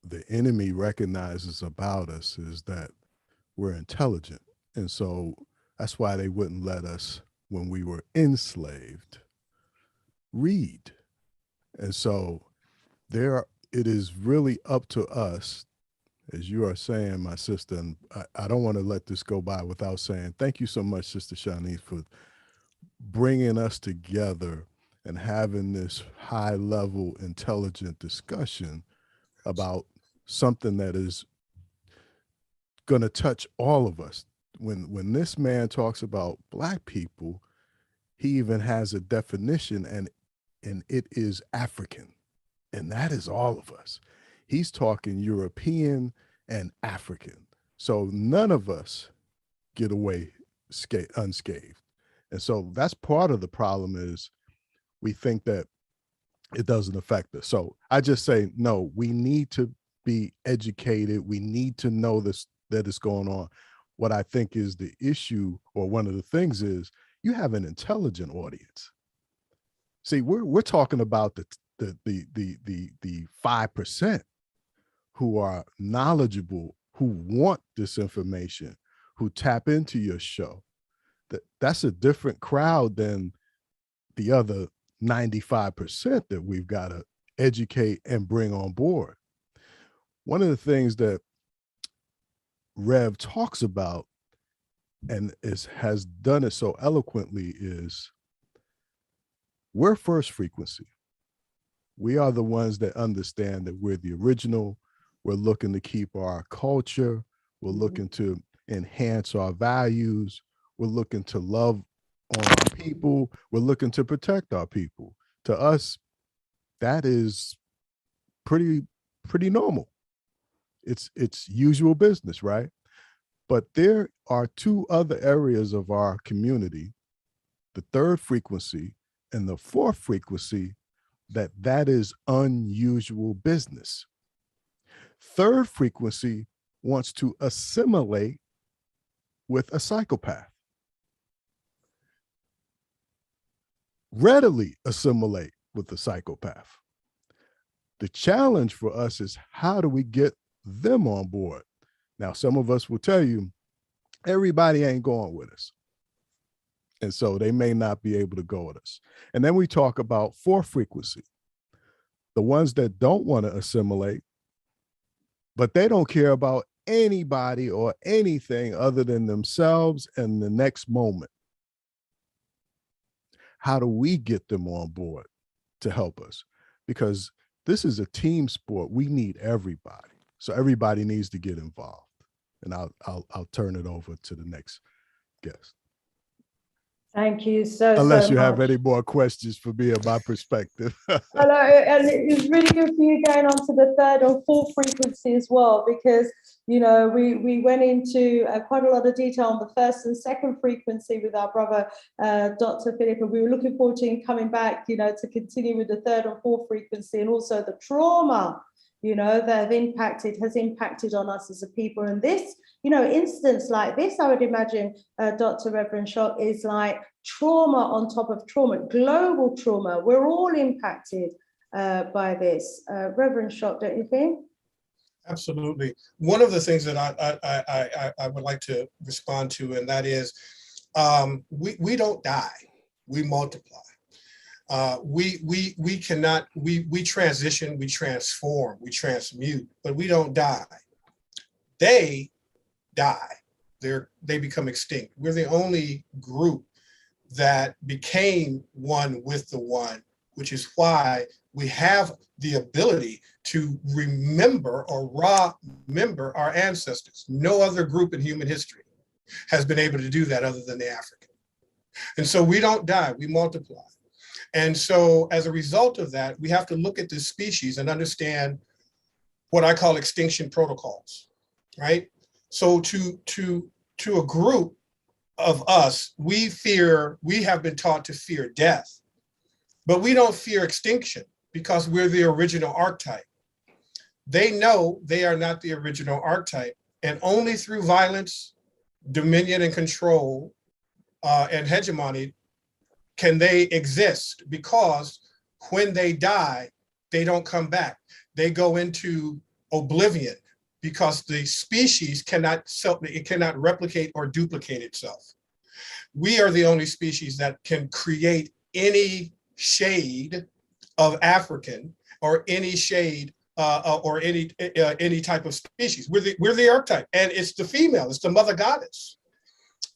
the enemy recognizes about us is that we're intelligent. And so that's why they wouldn't let us, when we were enslaved, read. And so it is really up to us, as you are saying, my sister, and I don't want to let this go by without saying thank you so much, Sista Shanice, for bringing us together and having this high-level, intelligent discussion about something that is going to touch all of us. When this man talks about Black people, he even has a definition, and it is African, and that is all of us. He's talking European and African. So none of us get away unscathed. And so that's part of the problem, is we think that it doesn't affect us. So I just say, no, we need to be educated. We need to know this, that it's going on. What I think is the issue, or one of the things, is you have an intelligent audience. See, we're talking about the 5% who are knowledgeable, who want this information, who tap into your show. That's a different crowd than the other 95% that we've got to educate and bring on board. One of the things that Rev talks about, and has done it so eloquently, is we're first frequency. We are the ones that understand that we're the original. We're looking to keep our culture. We're looking to enhance our values. We're looking to love on our people. We're looking to protect our people. To us, that is pretty normal. It's usual business, right? But there are two other areas of our community, the third frequency and the fourth frequency, that is unusual business. Third frequency wants to assimilate with a psychopath. Readily assimilate with a psychopath. The challenge for us is, how do we get them on board? Now, some of us will tell you, everybody ain't going with us. And so they may not be able to go with us. And then we talk about fourth frequency, the ones that don't want to assimilate, but they don't care about anybody or anything other than themselves and the next moment. How do we get them on board to help us? Because this is a team sport. We need everybody. So everybody needs to get involved. And I'll turn it over to the next guest. Thank you so Unless so you much. have any more questions for me and my perspective. Hello, and it's really good for you going on to the third or fourth frequency as well, because we went into quite a lot of detail on the first and second frequency with our brother Dr. Philip, and we were looking forward to him coming back, to continue with the third and fourth frequency, and also the trauma that has impacted on us as a people. And this, incidents like this, I would imagine, Dr. Reverend Shock, is like trauma on top of trauma, global trauma. We're all impacted by this. Reverend Shock, don't you think? Absolutely. One of the things that I would like to respond to, and that is, we don't die, we multiply. We cannot, we transition, we transform, we transmute, but we don't die. They die. They become extinct. We're the only group that became one with the one, which is why we have the ability to remember or remember our ancestors. No other group in human history has been able to do that other than the African. And so we don't die, we multiply. And so as a result of that, we have to look at this species and understand what I call extinction protocols, right? So to a group of us, we have been taught to fear death, but we don't fear extinction because we're the original archetype. They know they are not the original archetype, and only through violence, dominion and control and hegemony can they exist, because when they die, they don't come back. They go into oblivion because the species cannot replicate or duplicate itself. We are the only species that can create any shade of African or any shade or any type of species. We're the archetype, and it's the female, it's the mother goddess.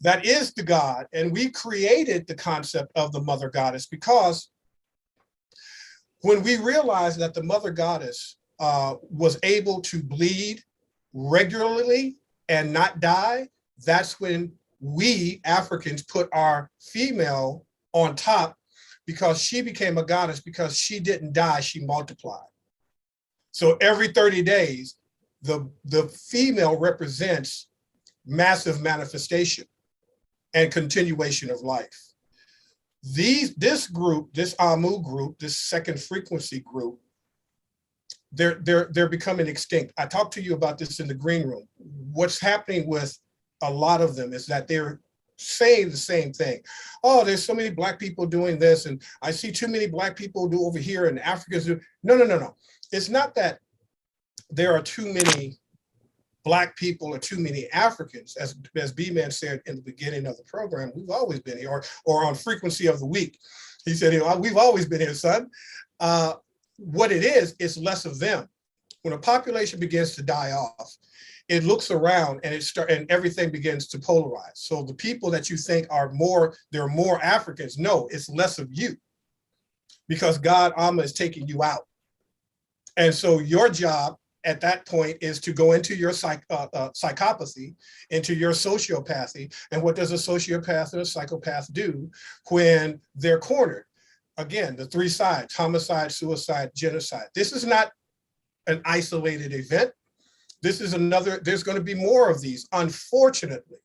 That is the God, and we created the concept of the mother goddess because when we realized that the mother goddess was able to bleed regularly and not die, that's when we Africans put our female on top, because she became a goddess because she didn't die, she multiplied. So every 30 days, the female represents massive manifestation and continuation of life. This group, this Amu group, this second frequency group, they're becoming extinct. I talked to you about this in the green room. What's happening with a lot of them is that they're saying the same thing. Oh, there's so many Black people doing this, and I see too many Black people do over here, and Africans do. No. It's not that there are too many Black people or too many Africans. As Bman said in the beginning of the program, we've always been here, or on Frequency of the Week. He said, we've always been here, son. What it is, it's less of them. When a population begins to die off, it looks around and and everything begins to polarize. So the people that you think are more, there are more Africans, no, it's less of you. because God, Amma, is taking you out. And so your job at that point is to go into your psychopathy, into your sociopathy. And what does a sociopath and a psychopath do when they're cornered? Again, the three sides: homicide, suicide, genocide. This is not an isolated event. This is another, there's going to be more of these. Unfortunately,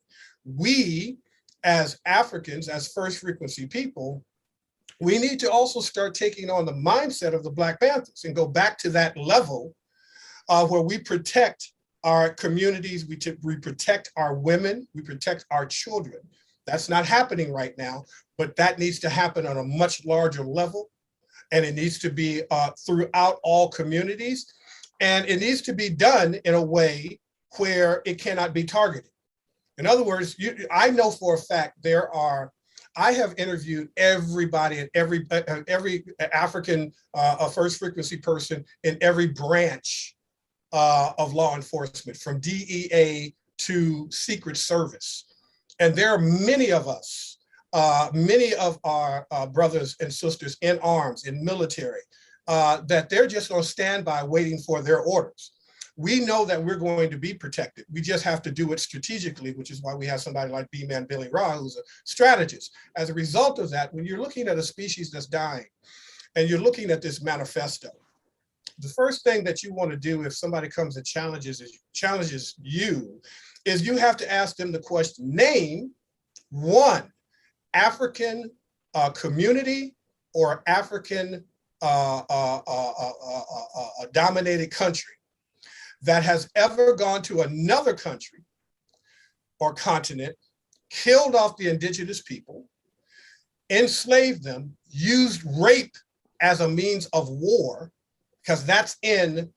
we as Africans, as first frequency people, we need to also start taking on the mindset of the Black Panthers and go back to that level where we protect our communities, we protect our women, we protect our children. That's not happening right now, but that needs to happen on a much larger level. And it needs to be throughout all communities. And it needs to be done in a way where it cannot be targeted. In other words, I know for a fact I have interviewed everybody and every African first frequency person in every branch of law enforcement, from DEA to Secret Service. And there are many of us, many of our brothers and sisters in arms, in military, that they're just going to stand by waiting for their orders. We know that we're going to be protected. We just have to do it strategically, which is why we have somebody like Bman Billy Ra, who's a strategist. As a result of that, when you're looking at a species that's dying and you're looking at this manifesto, the first thing that you want to do if somebody comes and challenges you is you have to ask them the question: name one African community or African dominated country that has ever gone to another country or continent, killed off the indigenous people, enslaved them, used rape as a means of war, because that's in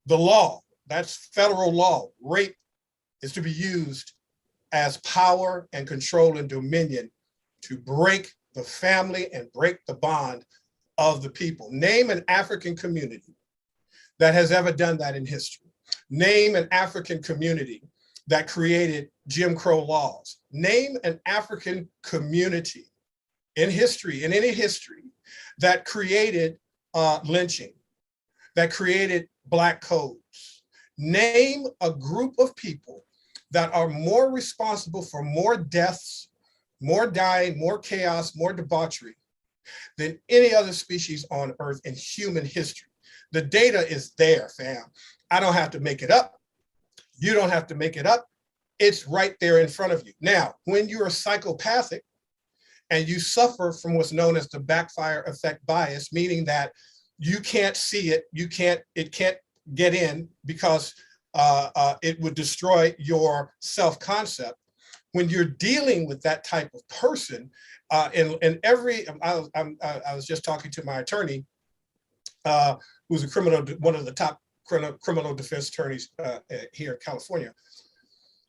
the law, that's federal law. Rape is to be used as power and control and dominion to break the family and break the bond of the people. Name an African community that has ever done that in history. Name an African community that created Jim Crow laws. Name an African community in history, in any history, that created lynching, that created Black codes. Name a group of people that are more responsible for more deaths, more dying, more chaos, more debauchery than any other species on Earth in human history. The data is there, fam. I don't have to make it up. You don't have to make it up. It's right there in front of you. Now, when you're psychopathic and you suffer from what's known as the backfire effect bias, meaning that you can't see it, it can't get in because it would destroy your self-concept. When you're dealing with that type of person, I was just talking to my attorney, who's one of the top criminal defense attorneys here in California.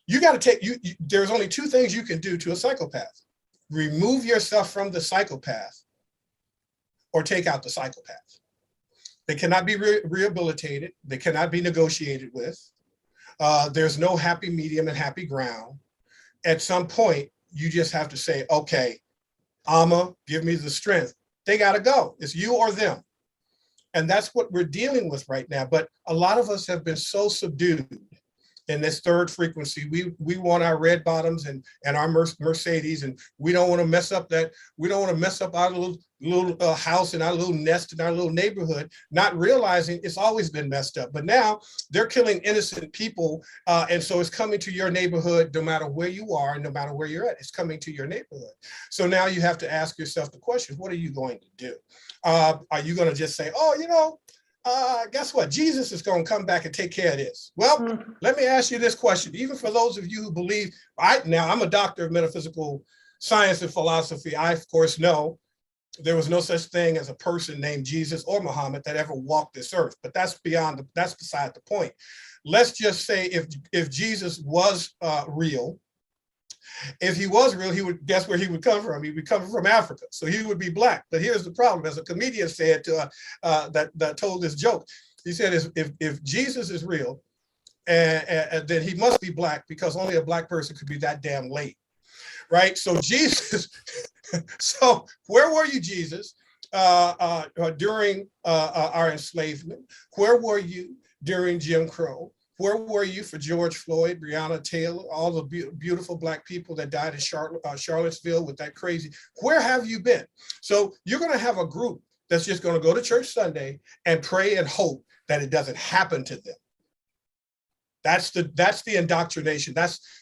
You got to there's only two things you can do to a psychopath: remove yourself from the psychopath or take out the psychopath. They cannot be rehabilitated. They cannot be negotiated with. There's no happy medium and happy ground. At some point, you just have to say, okay, Amma, give me the strength. They got to go. It's you or them. And that's what we're dealing with right now. But a lot of us have been so subdued in this third frequency. We want our red bottoms and our Mercedes, and we don't want to mess up that. We don't want to mess up our little house and our little nest and our little neighborhood, not realizing it's always been messed up. But now they're killing innocent people. And so it's coming to your neighborhood, no matter where you are, and no matter where you're at, it's coming to your neighborhood. So now you have to ask yourself the question, what are you going to do? Are you going to just say, oh, guess what? Jesus is going to come back and take care of this. Well, let me ask you this question. Even for those of you who believe, now I'm a doctor of metaphysical science and philosophy. I, of course, know there was no such thing as a person named Jesus or Muhammad that ever walked this earth, but that's beside the point. Let's just say if Jesus was real, if he was real, he would, guess where he would come from? He would come from Africa, so he would be Black. But here's the problem, as a comedian said that told this joke. He said, if Jesus is real, and then he must be Black, because only a Black person could be that damn late, right? So Jesus, so where were you, Jesus? during our enslavement? Where were you during Jim Crow? Where were you for George Floyd, Breonna Taylor, all the beautiful Black people that died in Charlottesville with that crazy? Where have you been? So you're going to have a group that's just going to go to church Sunday and pray and hope that it doesn't happen to them. That's the indoctrination.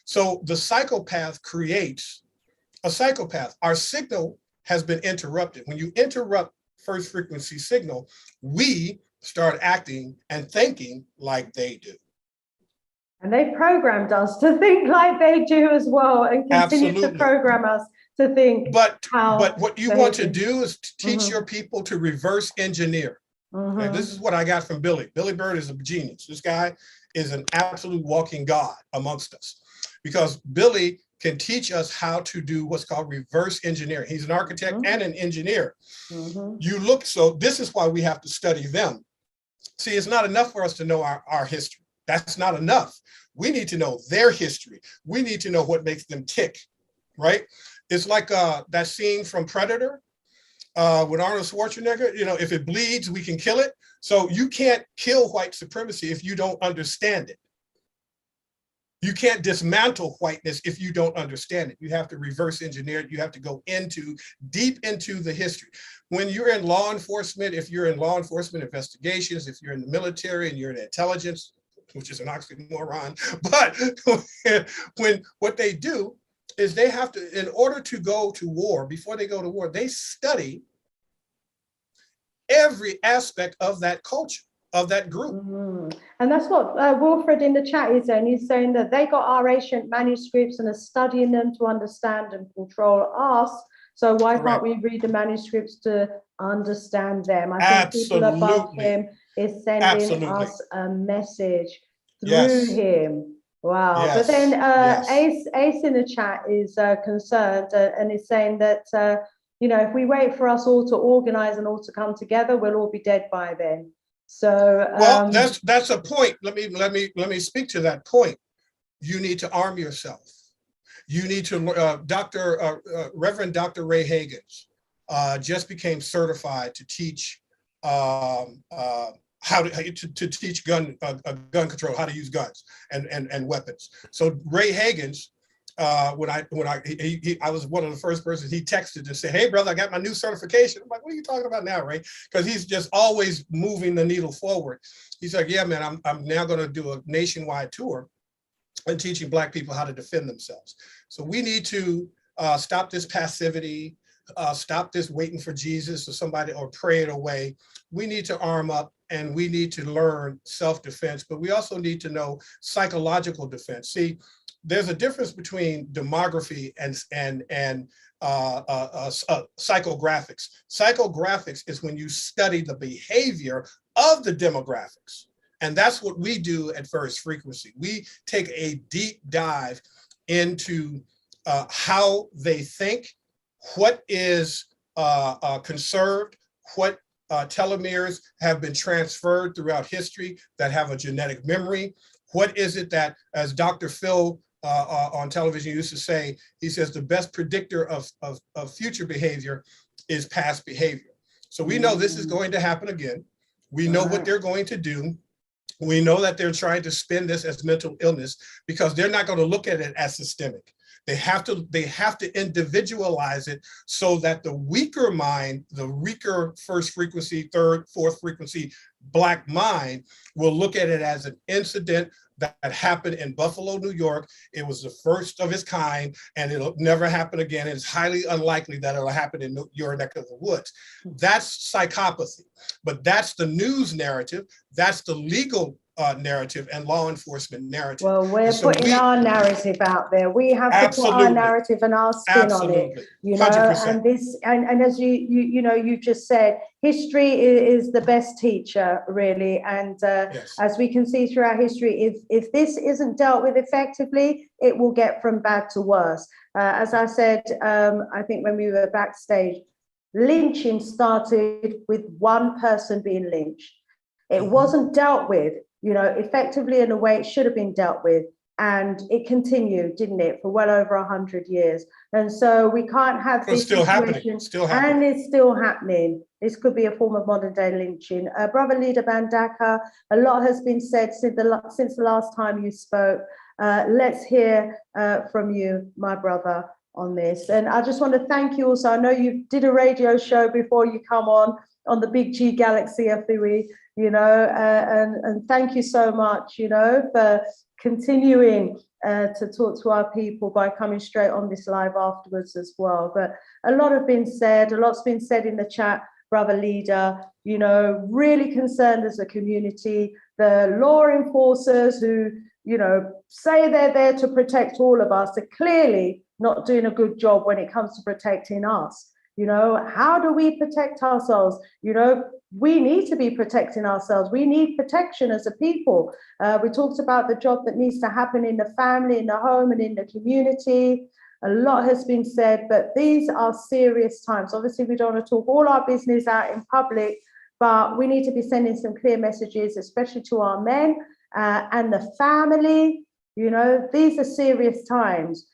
So the psychopath creates a psychopath. Our signal has been interrupted. When you interrupt first frequency signal, we start acting and thinking like they do. And they programmed us to think like they do as well, and continue Absolutely. to program us to think. But what you want to do is to teach Mm-hmm. your people to reverse engineer. Mm-hmm. And this is what I got from Billy. Billy Bird is a genius. This guy is an absolute walking God amongst us, because Billy can teach us how to do what's called reverse engineering. He's an architect Mm-hmm. and an engineer. Mm-hmm. So this is why we have to study them. See, it's not enough for us to know our history. That's not enough. We need to know their history. We need to know what makes them tick, right? It's like that scene from Predator with Arnold Schwarzenegger. You know, if it bleeds, we can kill it. So you can't kill white supremacy if you don't understand it. You can't dismantle whiteness if you don't understand it. You have to reverse engineer it. You have to go deep into the history. When you're in law enforcement, if you're in law enforcement investigations, if you're in the military and you're in intelligence, which is an oxymoron, but when what they do is they have to, in order to go to war, before they go to war, they study every aspect of that culture, of that group. Mm-hmm. And that's what Wilfred in the chat is saying. He's saying that they got our ancient manuscripts and are studying them to understand and control us. So why can't we read the manuscripts to understand them? I think people above him is sending us a message through him. Wow. Yes. But then Ace in the chat is concerned and is saying that, you know, if we wait for us all to organize and all to come together, we'll all be dead by then. So well, that's a point. Let me speak to that point. You need to arm yourself. You need to Reverend Dr. Ray Hagins just became certified to teach how to teach gun control, how to use guns and weapons. So Ray Hagins, when I was one of the first persons he texted and said, "Hey brother, I got my new certification." I'm like, "What are you talking about now, Ray?" Because he's just always moving the needle forward. He's like, "Yeah, man, I'm now going to do a nationwide tour and teaching Black people how to defend themselves." So we need to stop this passivity, stop this waiting for Jesus or somebody or pray it away. We need to arm up and we need to learn self-defense, but we also need to know psychological defense. See, there's a difference between demography and psychographics. Psychographics is when you study the behavior of the demographics. And that's what we do at First Frequency. We take a deep dive into how they think, what is conserved, what telomeres have been transferred throughout history that have a genetic memory. What is it that, as Dr. Phil on television used to say, he says the best predictor of future behavior is past behavior. So we know this is going to happen again. We know what they're going to do. We know that they're trying to spin this as mental illness because they're not going to look at it as systemic. They have to individualize it so that the weaker mind, the weaker first frequency, third, fourth frequency Black mind will look at it as an incident that happened in Buffalo, New York. It was the first of its kind and it'll never happen again. It's highly unlikely that it'll happen in your neck of the woods. That's psychopathy, but that's the news narrative. That's the legal narrative and law enforcement narrative. Well, we're putting our narrative out there. We have to put our narrative and our spin on it, you know. 100%. And this, and as you know, you just said, history is the best teacher, really. And as we can see throughout history, if this isn't dealt with effectively, it will get from bad to worse. As I said, I think when we were backstage, lynching started with one person being lynched. It wasn't dealt with, you know, effectively in the way it should have been dealt with. And it continued, didn't it, for well over 100 years. And so we can't have It's this still situation, happening. Still happening. and it's still happening. This could be a form of modern day lynching. Brother Leader Mbandaka, a lot has been said since the last time you spoke. Let's hear from you, my brother, on this. And I just want to thank you also. I know you did a radio show before you come on the Big G Galaxy FUE, you know, and thank you so much, you know, for continuing to talk to our people by coming straight on this live afterwards as well. But a lot have been said, a lot's been said in the chat, Brother Leader, you know, really concerned as a community, the law enforcers who, you know, say they're there to protect all of us are clearly not doing a good job when it comes to protecting us. You know, how do we protect ourselves? You know, we need to be protecting ourselves. We need protection as a people. We talked about the job that needs to happen in the family, in the home, and in the community. A lot has been said, but these are serious times. Obviously, we don't want to talk all our business out in public, but we need to be sending some clear messages, especially to our men and the family. You know, these are serious times.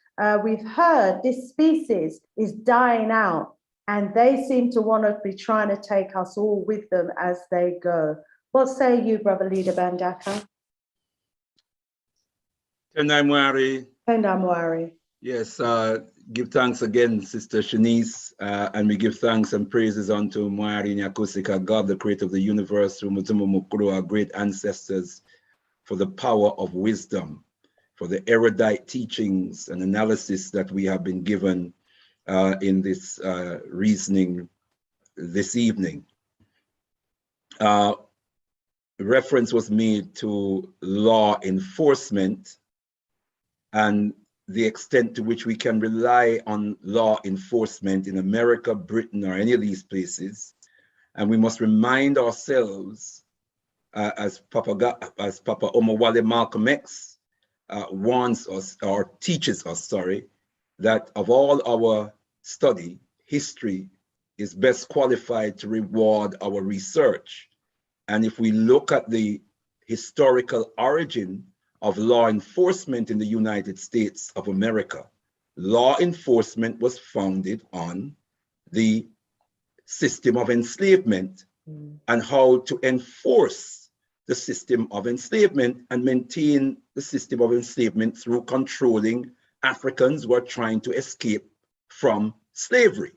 We've heard this species is dying out, and they seem to want to be trying to take us all with them as they go. What say you, Brother Leader Mbandaka? Pendamwari. Yes, give thanks again, Sister Shanice, and we give thanks and praises unto Mwari Nyakusika, God, the creator of the universe, through Mutumu Mukuru, our great ancestors, for the power of wisdom, for the erudite teachings and analysis that we have been given in this reasoning this evening. Reference was made to law enforcement and the extent to which we can rely on law enforcement in America, Britain, or any of these places. And we must remind ourselves, as Papa Omowale Malcolm X warns us, or teaches us, sorry, that of all our study, history is best qualified to reward our research. And if we look at the historical origin of law enforcement in the United States of America, law enforcement was founded on the system of enslavement and how to enforce the system of enslavement and maintain the system of enslavement through controlling Africans who are trying to escape from slavery.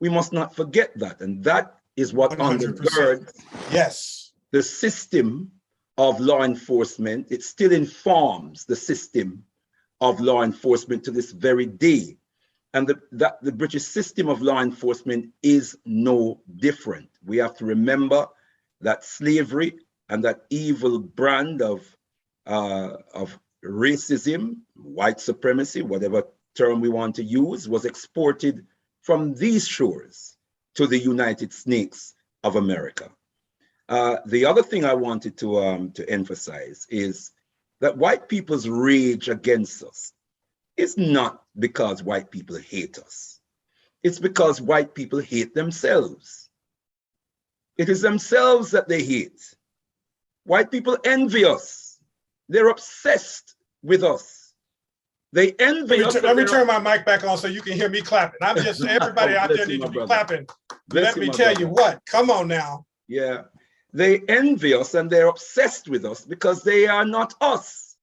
We must not forget that, and that is what 100%. undergirds Yes. the system of law enforcement. It still informs the system of law enforcement to this very day. And the British system of law enforcement is no different. We have to remember that slavery and that evil brand of racism, white supremacy, whatever term we want to use, was exported from these shores to the United States of America. The other thing I wanted to emphasize is that white people's rage against us is not because white people hate us. It's because white people hate themselves. It is themselves that they hate. White people envy us. They're obsessed with us. They envy us. Let me turn my mic back on so you can hear me clapping. I'm just, everybody out there needs to be clapping. Let me tell you what, come on now. Yeah. They envy us and they're obsessed with us because they are not us.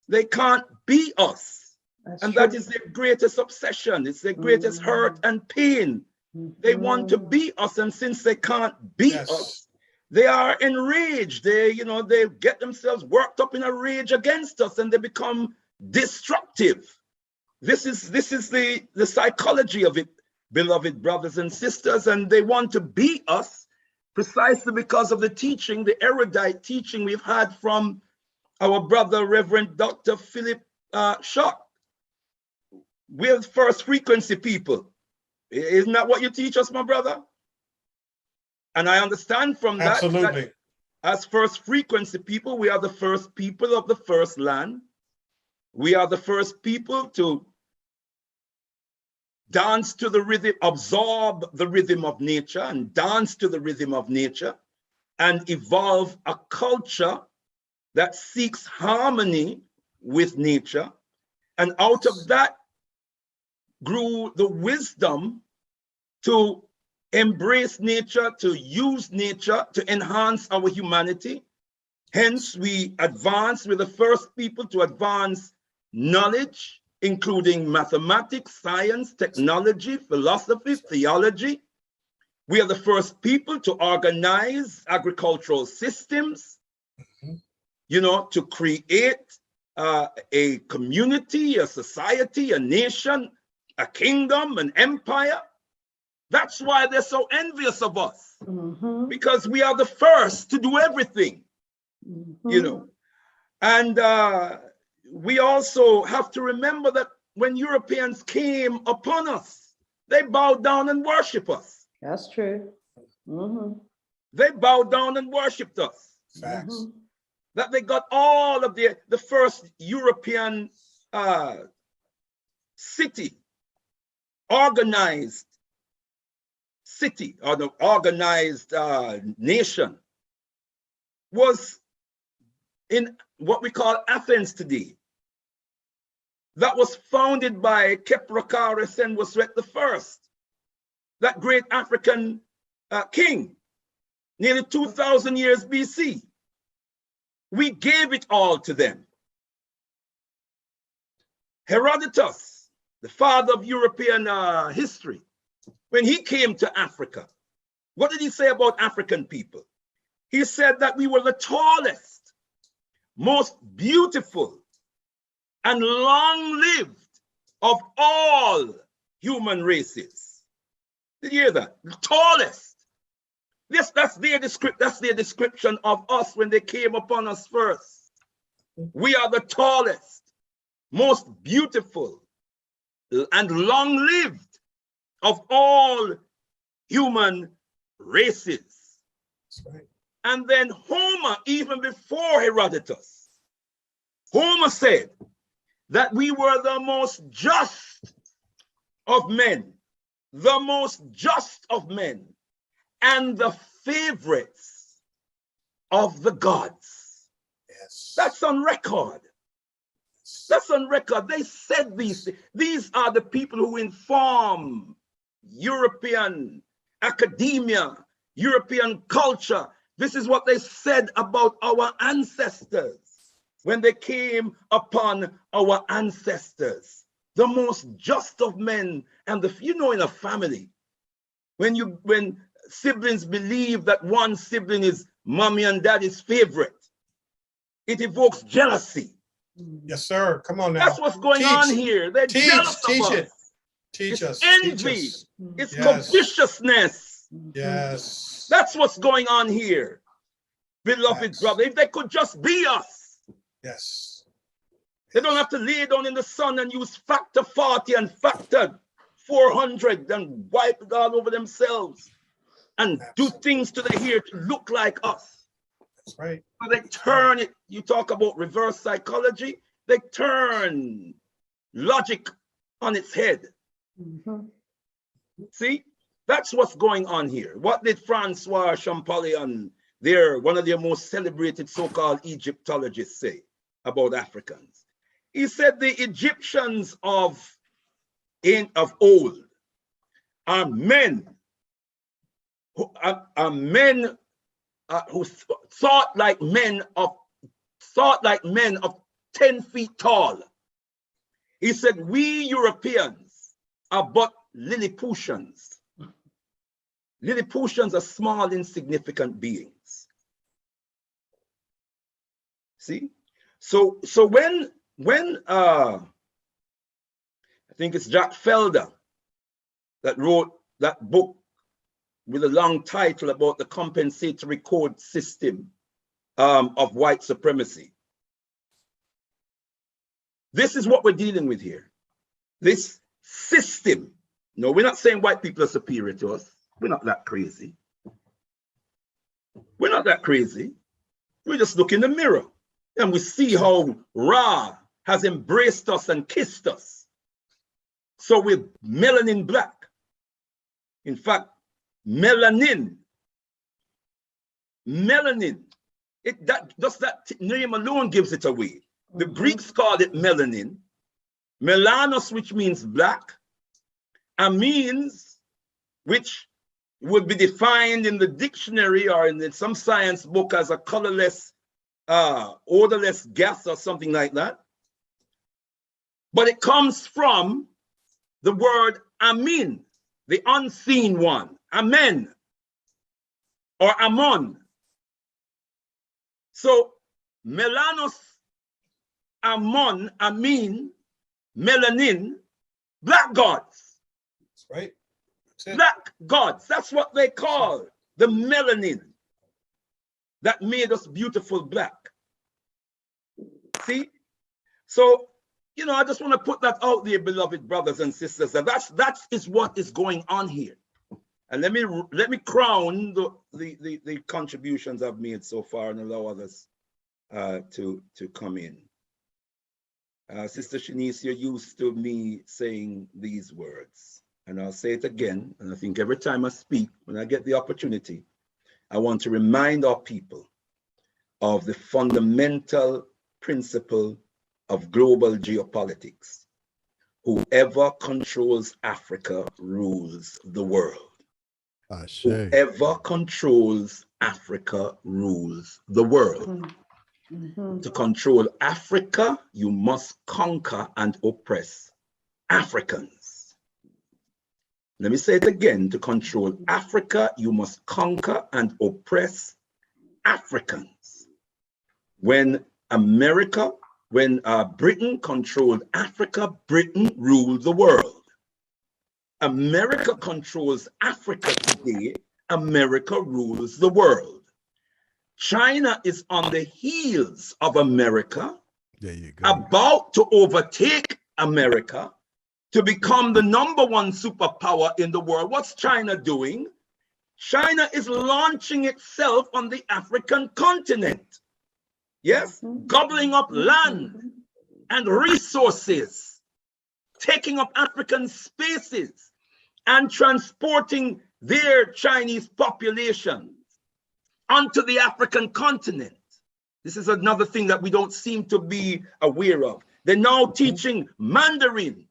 They can't be us. And that is their greatest obsession. It's their greatest hurt and pain. They want to be us, and since they can't be us, they are enraged. They get themselves worked up in a rage against us, and they become destructive. This is the psychology of it, beloved brothers and sisters, and they want to be us precisely because of the teaching, the erudite teaching we've had from our brother, Reverend Dr. Philip Shock. We're first frequency people. Isn't that what you teach us, my brother? And I understand from that, that as first frequency people, we are the first people of the first land. We are the first people to dance to the rhythm, absorb the rhythm of nature and dance to the rhythm of nature and evolve a culture that seeks harmony with nature. And out of that grew the wisdom to embrace nature, to use nature to enhance our humanity. Hence, we advance. We're the first people to advance knowledge, including mathematics, science, technology, philosophy, theology. We are the first people to organize agricultural systems, you know, to create a community, a society, a nation, a kingdom, an empire. That's why they're so envious of us, because we are the first to do everything, you know. And we also have to remember that when Europeans came upon us, they bowed down and worshiped us. That's true. They bowed down and worshipped us. Facts. That they got all of the first European city, organized city, or the organized nation, was in what we call Athens today. That was founded by Cowardice and was the first. That great African king, nearly 2,000 years BC. We gave it all to them. Herodotus, the father of European history, when he came to Africa, what did he say about African people? He said that we were the tallest, most beautiful, and long-lived of all human races. Did you hear that? The tallest. Yes, that's their description of us when they came upon us first. We are the tallest, most beautiful, and long-lived of all human races. That's right. And then Homer, even before Herodotus, Homer said that we were the most just of men, the most just of men, and the favorites of the gods. Yes. That's on record. That's on record. They said these things. These are the people who inform European academia, European culture. This is what they said about our ancestors when they came upon our ancestors. The most just of men, and you know, in a family, when siblings believe that one sibling is mommy and daddy's favorite, it evokes jealousy. Yes, sir. Come on now. That's what's going on here. They're jealous of us. Teach us. Envy. Teach us. It's Yes. covetousness. Yes. That's what's going on here, beloved Facts. brother. If they could just be us, Yes. they don't have to lay down in the sun and use factor 40 and factor 400 and wipe it all over themselves and do things to the hair to look like us. That's right. So they turn it. You talk about reverse psychology. They turn logic on its head. See, that's what's going on here. What did Francois Champollion, one of their most celebrated so-called Egyptologists, say about Africans? He said the Egyptians of old are men who thought like men of 10 feet tall. He said, we Europeans are but Lilliputians. Lilliputians are small, insignificant beings. See? So when I think it's Jack Felder that wrote that book with a long title about the compensatory code system of white supremacy. This is what we're dealing with here. This system. No, we're not saying white people are superior to us. We're not that crazy. We're not that crazy. We just look in the mirror and we see how Ra has embraced us and kissed us. So we're melanin black. In fact, melanin, that name alone gives it away. The Greeks called it melanin. Melanos, which means black. Amines, which would be defined in the dictionary or in some science book as a colorless, odorless gas or something like that. But it comes from the word amin, the unseen one, amen, or amon. So melanos, amon, amin, melanin, black gods. That's right. That's Black gods, that's what they call the melanin that made us beautiful black. See? So, you know, I just want to put that out there, beloved brothers and sisters, that is what is going on here. And let me crown the contributions I've made so far and allow others to come in. Sister Shanice, you're used to me saying these words, and I'll say it again. And I think every time I speak, when I get the opportunity, I want to remind our people of the fundamental principle of global geopolitics. Whoever controls Africa rules the world. Whoever controls Africa rules the world. To control Africa, you must conquer and oppress Africans. Let me say it again. To control Africa, you must conquer and oppress Africans. When Britain controlled Africa, Britain ruled the world. America controls Africa today, America rules the world. China is on the heels of America, there you go, about to overtake America to become the #1 superpower in the world. What's China doing? China is launching itself on the African continent. Yes, gobbling up land and resources, taking up African spaces and transporting their Chinese population onto the African continent. This is another thing that we don't seem to be aware of. They're now teaching Mandarin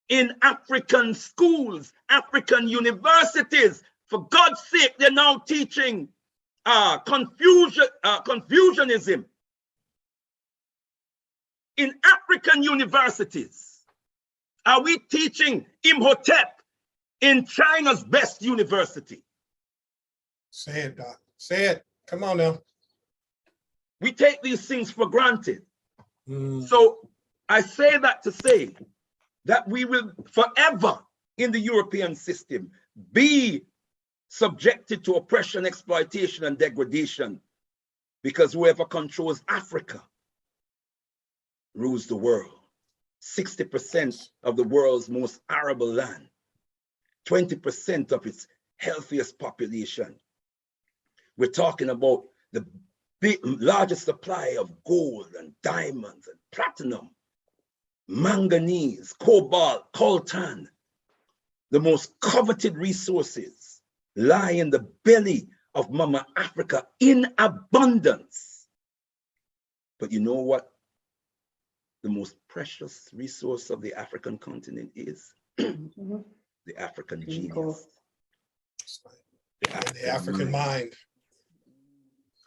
in African schools, African universities. For God's sake, they're now teaching Confucianism in African universities. Are we teaching Imhotep in China's best university? Say it, Doc. Say it. Come on now. We take these things for granted. So I say that to say that we will forever in the European system be subjected to oppression, exploitation, and degradation, because whoever controls Africa rules the world. 60% of the world's most arable land, 20% of its healthiest population. We're talking about the largest supply of gold and diamonds and platinum, manganese, cobalt, coltan. The most coveted resources lie in the belly of Mama Africa in abundance. But you know what the most precious resource of the African continent is? The African genius. The African mind.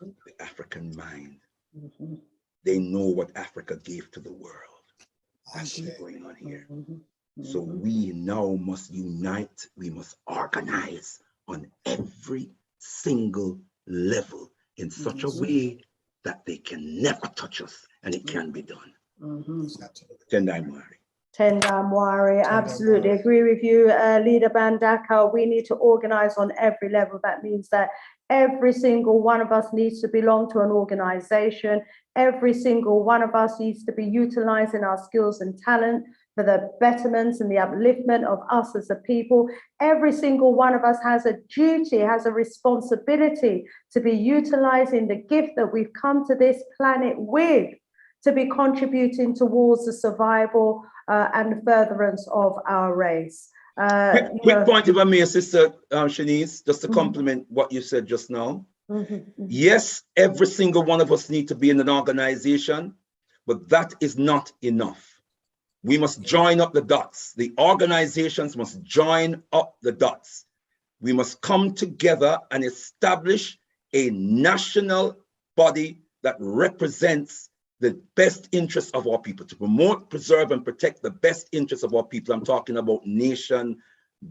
The African mind. They know what Africa gave to the world. That's what's going on here. So we now must unite. We must organize on every single level in such a way that they can never touch us, and it can be done. Tendai Mwari. Tendai Mwari, absolutely agree with you, Leader Mbandaka. We need to organize on every level. That means that every single one of us needs to belong to an organization. Every single one of us needs to be utilizing our skills and talent for the betterment and the upliftment of us as a people. Every single one of us has a duty, has a responsibility to be utilizing the gift that we've come to this planet with, to be contributing towards the survival and furtherance of our race. Quick point, if I may, Sister Shanice, just to complement what you said just now. Yes, every single one of us need to be in an organization, but that is not enough. We must join up the dots. The organizations must join up the dots. We must come together and establish a national body that represents the best interests of our people, to promote, preserve, and protect the best interests of our people. I'm talking about nation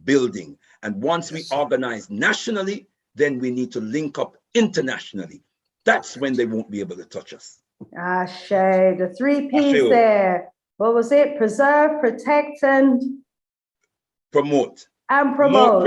building. And once we organize nationally, then we need to link up internationally. That's when they won't be able to touch us. Ashe, the 3 P's there. What was it? Preserve, protect, and promote. And promote.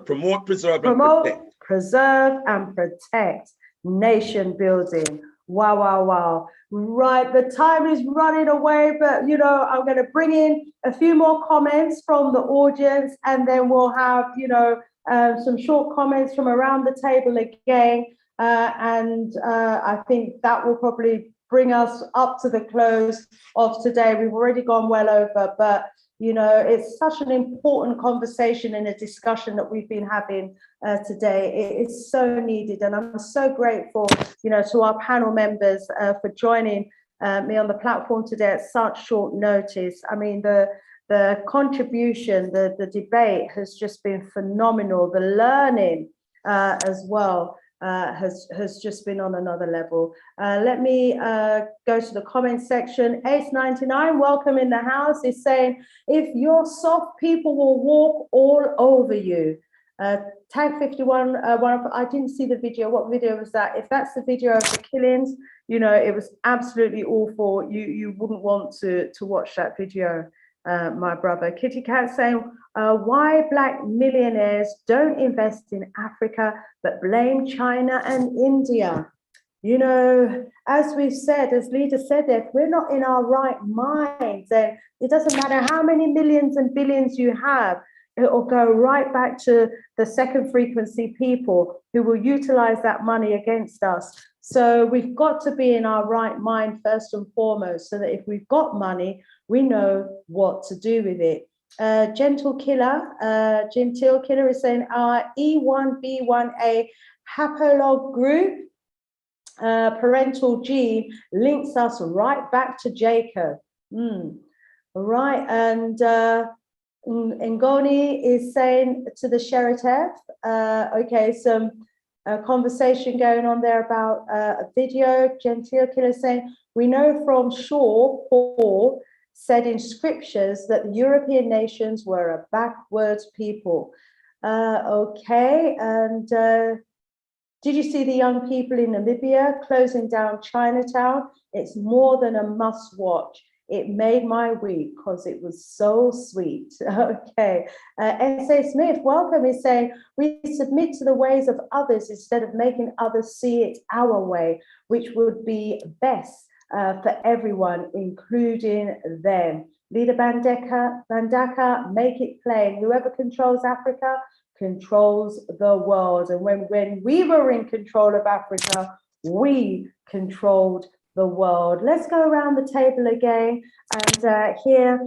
Promote, preserve, and protect. Preserve, and protect. Nation building. Wow, wow, wow. Right, the time is running away, but you know, I'm going to bring in a few more comments from the audience, and then we'll have, you know, some short comments from around the table again. I think that will probably bring us up to the close of today. We've already gone well over, but you know, it's such an important conversation and a discussion that we've been having today. It's so needed, and I'm so grateful, you know, to our panel members for joining me on the platform today at such short notice. I mean, the contribution, the debate has just been phenomenal. The learning as well has just been on another level. Let me go to the comment section. Ace99, welcome in the house, is saying, if you're soft, people will walk all over you. Tag 51, I didn't see the video. What video was that? If that's the video of the killings, you know, it was absolutely awful. You wouldn't want to watch that video, my brother. Kitty Cat saying, why Black millionaires don't invest in Africa, but blame China and India. You know, as we've said, as leaders said, if we're not in our right minds, then it doesn't matter how many millions and billions you have, it will go right back to the second frequency people who will utilize that money against us. So we've got to be in our right mind first and foremost, so that if we've got money, we know what to do with it. Gentile Killer is saying our E1B1A haplog group parental gene links us right back to Jacob. Right, and Ngoni is saying to the Sheratev, okay, some conversation going on there about a video. Gentile Killer saying, we know from Shaw, Paul said in scriptures that the European nations were a backwards people. Okay, and did you see the young people in Namibia closing down Chinatown? It's more than a must watch. It made my week because it was so sweet. Okay, S.A. Smith, welcome, is saying, we submit to the ways of others instead of making others see it our way, which would be best for everyone, including them. Leader Mbandaka, make it plain. Whoever controls Africa controls the world. And when we were in control of Africa, we controlled the world. Let's go around the table again and hear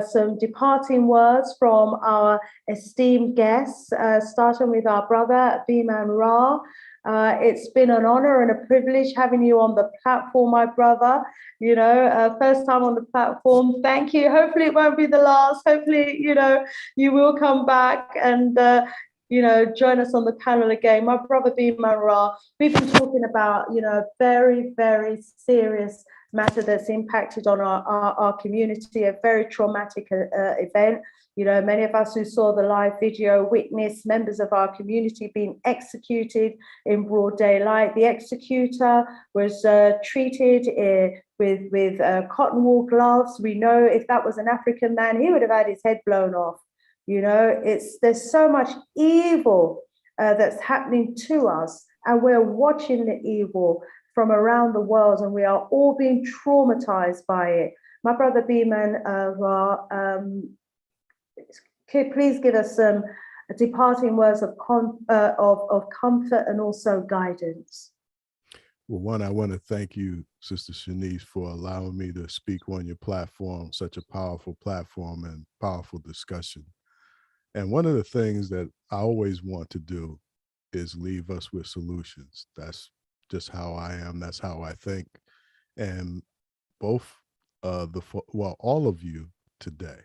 some departing words from our esteemed guests, starting with our brother, Bman Ra. It's been an honor and a privilege having you on the platform, my brother. You know, first time on the platform. Thank you. Hopefully it won't be the last. Hopefully, you know, you will come back and, you know, join us on the panel again. My brother Bman Ra, we've been talking about, you know, a very, very serious matter that's impacted on our community, a very traumatic event. You know, many of us who saw the live video witnessed members of our community being executed in broad daylight. The executor was treated with cotton wool gloves. We know if that was an African man, he would have had his head blown off. You know, there's so much evil that's happening to us, and we're watching the evil from around the world, and we are all being traumatized by it. My brother Bman Ra, please give us some departing words of comfort and also guidance. Well, one, I want to thank you, Sister Shanice, for allowing me to speak on your platform, such a powerful platform and powerful discussion. And one of the things that I always want to do is leave us with solutions. That's just how I am. That's how I think. And both all of you today,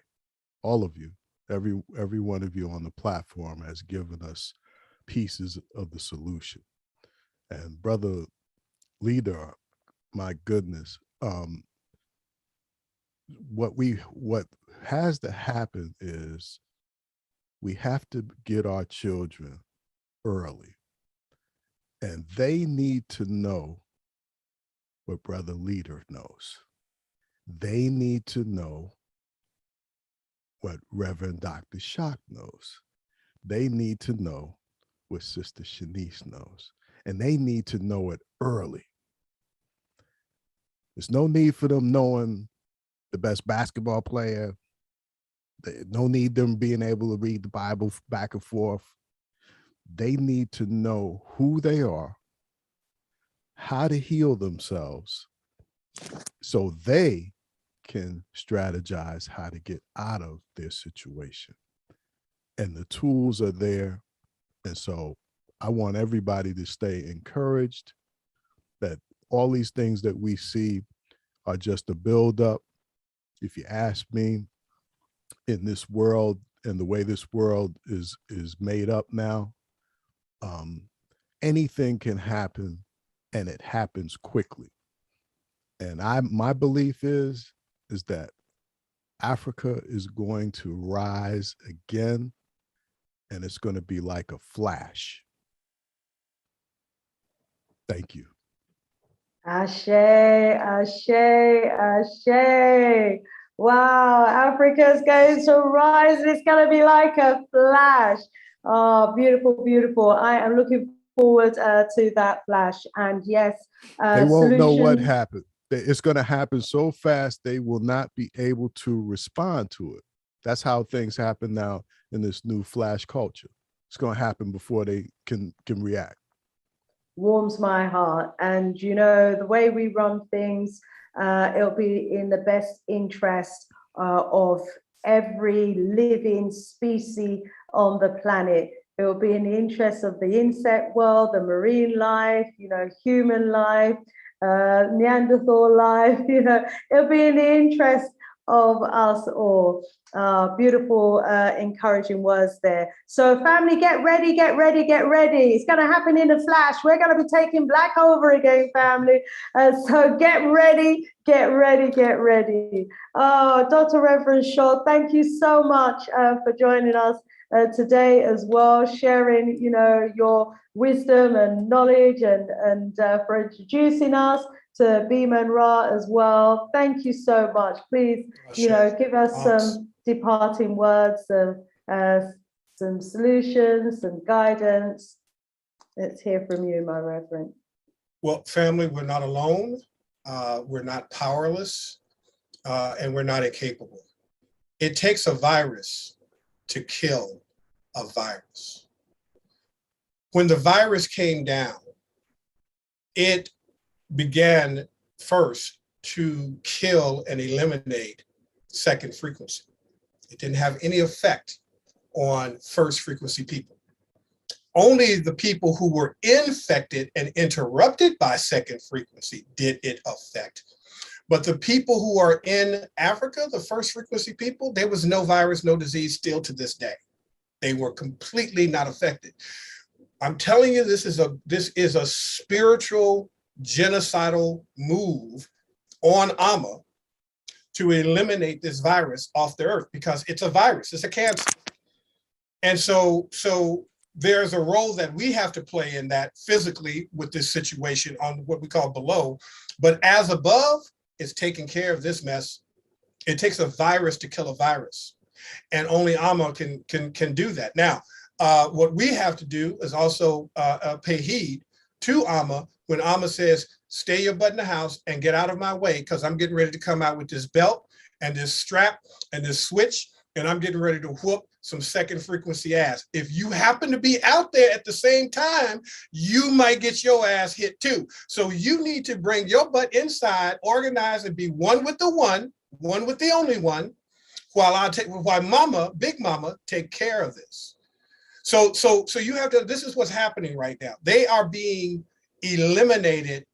all of you, every one of you on the platform has given us pieces of the solution. And brother leader, my goodness, what has to happen is we have to get our children early, and they need to know what brother leader knows. They need to know what Reverend Dr. Shock knows. They need to know what Sister Shanice knows, and they need to know it early. There's no need for them knowing the best basketball player. No need them being able to read the Bible back and forth. They need to know who they are, how to heal themselves, so they can strategize how to get out of their situation. And the tools are there. And so I want everybody to stay encouraged that all these things that we see are just a buildup. If you ask me, in this world and the way this world is made up now, anything can happen, and it happens quickly. And my belief is that Africa is going to rise again, and it's going to be like a flash. Thank you. Ashe, ashe, ashe. Wow, Africa's going to rise. It's going to be like a flash. Oh, beautiful, beautiful. I am looking forward to that flash. And yes, they won't know what happened. It's going to happen so fast, they will not be able to respond to it. That's how things happen now in this new flash culture. It's going to happen before they can react. Warms my heart. And you know, the way we run things, it'll be in the best interest of every living species on the planet. It will be in the interest of the insect world, the marine life, you know, human life, Neanderthal life, you know, it'll be in the interest of us all. Beautiful, encouraging words there. So family, get ready, get ready, get ready. It's going to happen in a flash. We're going to be taking black over again, family. So get ready, get ready, get ready. Oh, Dr. Reverend Shaw, thank you so much for joining us today as well, sharing, you know, your wisdom and knowledge, and for introducing us to Bman Ra as well. Thank you so much. Please, you know, give us some departing words, some solutions, some guidance. Let's hear from you, my Reverend. Well, family, we're not alone. We're not powerless, and we're not incapable. It takes a virus to kill a virus. When the virus came down, it began first to kill and eliminate second frequency. It didn't have any effect on first frequency people. Only the people who were infected and interrupted by second frequency did it affect. But the people who are in Africa, the first frequency people, there was no virus, no disease still to this day. They were completely not affected. I'm telling you, this is a spiritual genocidal move on Amma to eliminate this virus off the earth, because it's a virus, it's a cancer. And so there's a role that we have to play in that physically with this situation on what we call below, but as above, it's taking care of this mess. It takes a virus to kill a virus, and only Amma can do that. Now, what we have to do is also pay heed to Amma when Amma says, stay your butt in the house and get out of my way, because I'm getting ready to come out with this belt and this strap and this switch, and I'm getting ready to whoop some second frequency ass. If you happen to be out there at the same time, you might get your ass hit too. So you need to bring your butt inside, organize, and be one with the one with the only one, while Mama, Big Mama, take care of this. So you have to, this is what's happening right now. They are being eliminated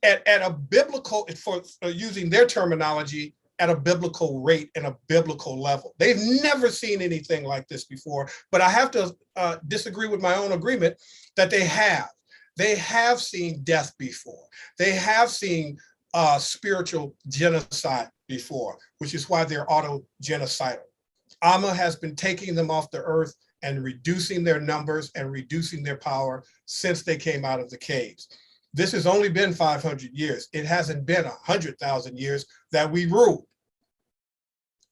at a biblical, for using their terminology, at a biblical rate and a biblical level. They've never seen anything like this before, but I have to disagree with my own agreement that they have. They have seen death before. They have seen spiritual genocide before, which is why they're auto-genocidal. Amma has been taking them off the earth and reducing their numbers and reducing their power since they came out of the caves. This has only been 500 years. It hasn't been 100,000 years that we ruled.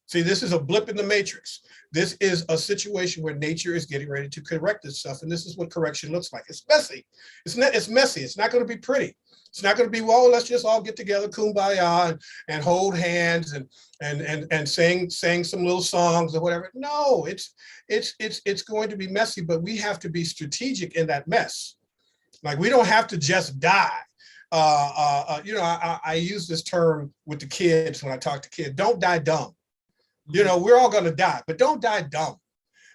See, this is a blip in the matrix. This is a situation where nature is getting ready to correct itself. And this is what correction looks like. It's messy. It's messy. It's not going to be pretty. It's not going to be, well, let's just all get together, kumbaya, and hold hands and sing some little songs or whatever. No, it's going to be messy, but we have to be strategic in that mess. Like, we don't have to just die. I use this term with the kids when I talk to kids. Don't die dumb. You know, we're all going to die, but don't die dumb.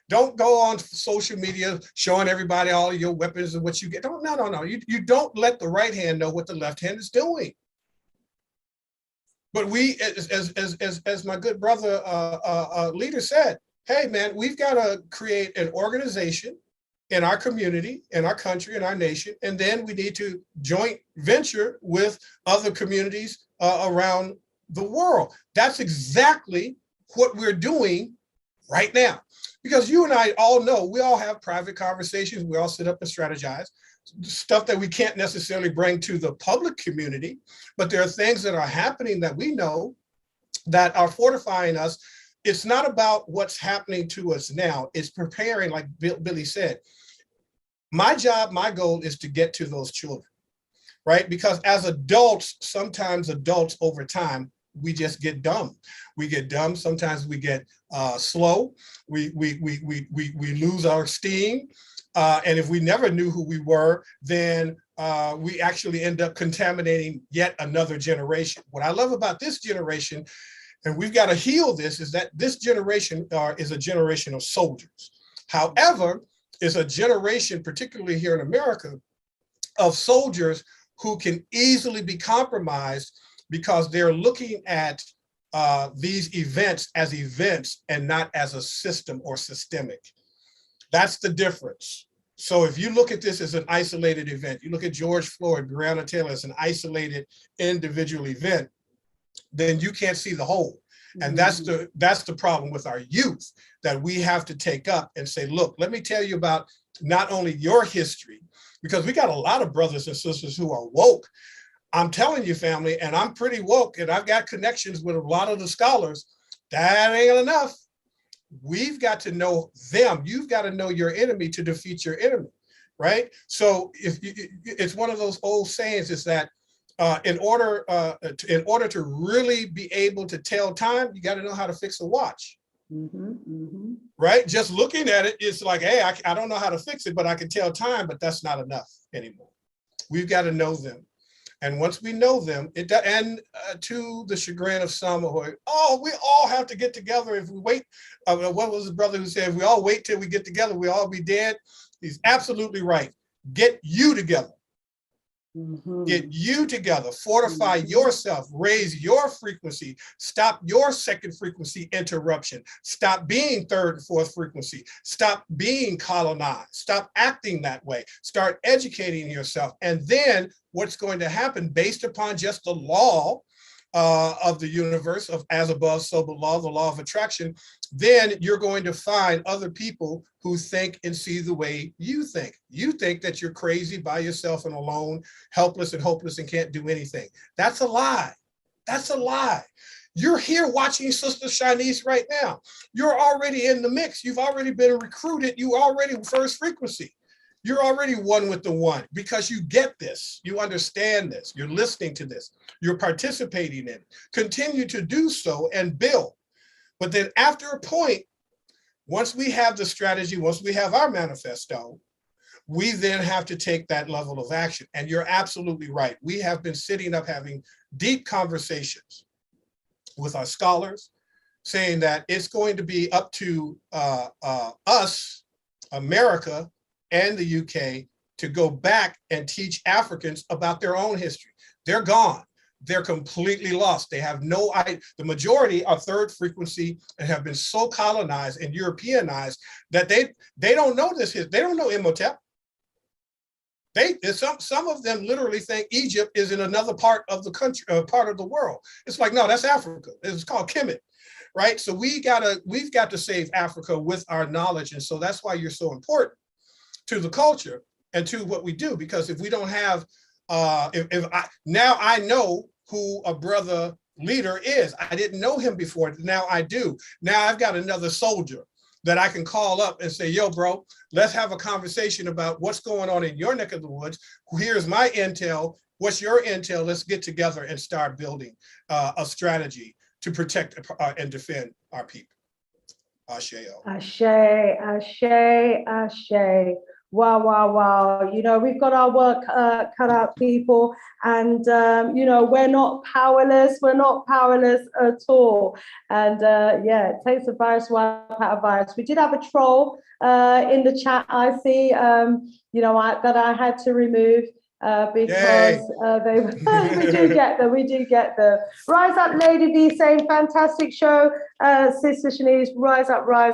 Don't go on social media showing everybody all of your weapons and what you get. No. You don't let the right hand know what the left hand is doing. But we, as my good brother leader said, hey man, we've got to create an organization in our community, in our country, in our nation, and then we need to joint venture with other communities around the world. That's exactly what we're doing right now. Because you and I all know, we all have private conversations, we all sit up and strategize, stuff that we can't necessarily bring to the public community, but there are things that are happening that we know that are fortifying us. It's not about what's happening to us now, it's preparing, like Billy said. My job, my goal is to get to those children, right? Because as adults, sometimes adults over time, we just get dumb. We get dumb. Sometimes we get slow. We lose our steam. And if we never knew who we were, then we actually end up contaminating yet another generation. What I love about this generation, and we've got to heal this, is that this generation is a generation of soldiers. However, is a generation, particularly here in America, of soldiers who can easily be compromised because they're looking at these events as events and not as a system or systemic. That's the difference. So if you look at this as an isolated event, you look at George Floyd, Breonna Taylor as an isolated individual event, then you can't see the whole. And that's the problem with our youth, that we have to take up and say, look, let me tell you about not only your history, because we got a lot of brothers and sisters who are woke. I'm telling you, family, and I'm pretty woke, and I've got connections with a lot of the scholars. That ain't enough. We've got to know them. You've got to know your enemy to defeat your enemy, right? So it's one of those old sayings, is that in order to really be able to tell time, you got to know how to fix a watch. Right? Just looking at it, it's like, hey, I don't know how to fix it, but I can tell time, but that's not enough anymore. We've got to know them. And once we know them, to the chagrin of some, we all have to get together. If we wait, what was the brother who said, if we all wait till we get together, we all be dead? He's absolutely right. Get you together. Get you together, fortify yourself, raise your frequency, stop your second frequency interruption, stop being third and fourth frequency, stop being colonized, stop acting that way, start educating yourself. And then what's going to happen, based upon just the law of the universe, of as above, so below, the law of attraction, then you're going to find other people who think and see the way you think. You think that you're crazy by yourself and alone, helpless and hopeless and can't do anything. That's a lie. That's a lie. You're here watching Sista Shanice right now. You're already in the mix. You've already been recruited. You already first frequency. You're already one with the one, because you get this, you understand this, you're listening to this, you're participating in it. Continue to do so and build. But then after a point, once we have the strategy, once we have our manifesto, we then have to take that level of action. And you're absolutely right. We have been sitting up having deep conversations with our scholars, saying that it's going to be up to us, America, and the UK, to go back and teach Africans about their own history. They're gone. They're completely lost. They have no idea. The majority are third frequency and have been so colonized and Europeanized that they don't know this. They don't know Imhotep. Some of them literally think Egypt is in another part of the country, part of the world. It's like, no, that's Africa. It's called Kemet, right? So we've got to save Africa with our knowledge. And so that's why you're so important to the culture and to what we do, because if we don't have, now I know who a brother leader is. I didn't know him before. Now I do. Now I've got another soldier that I can call up and say, yo, bro, let's have a conversation about what's going on in your neck of the woods. Here's my intel. What's your intel? Let's get together and start building a strategy to protect and defend our people. Ashe. Ashe, ashe, ashe. Wow, wow, wow. You know, we've got our work cut out, people. And, you know, we're not powerless. We're not powerless at all. And yeah, it takes a virus to wipe out a virus. We did have a troll in the chat, I see, you know, that I had to remove because they we do get them. We do get them. Rise up, Lady V saying fantastic show. Sister Shanice, rise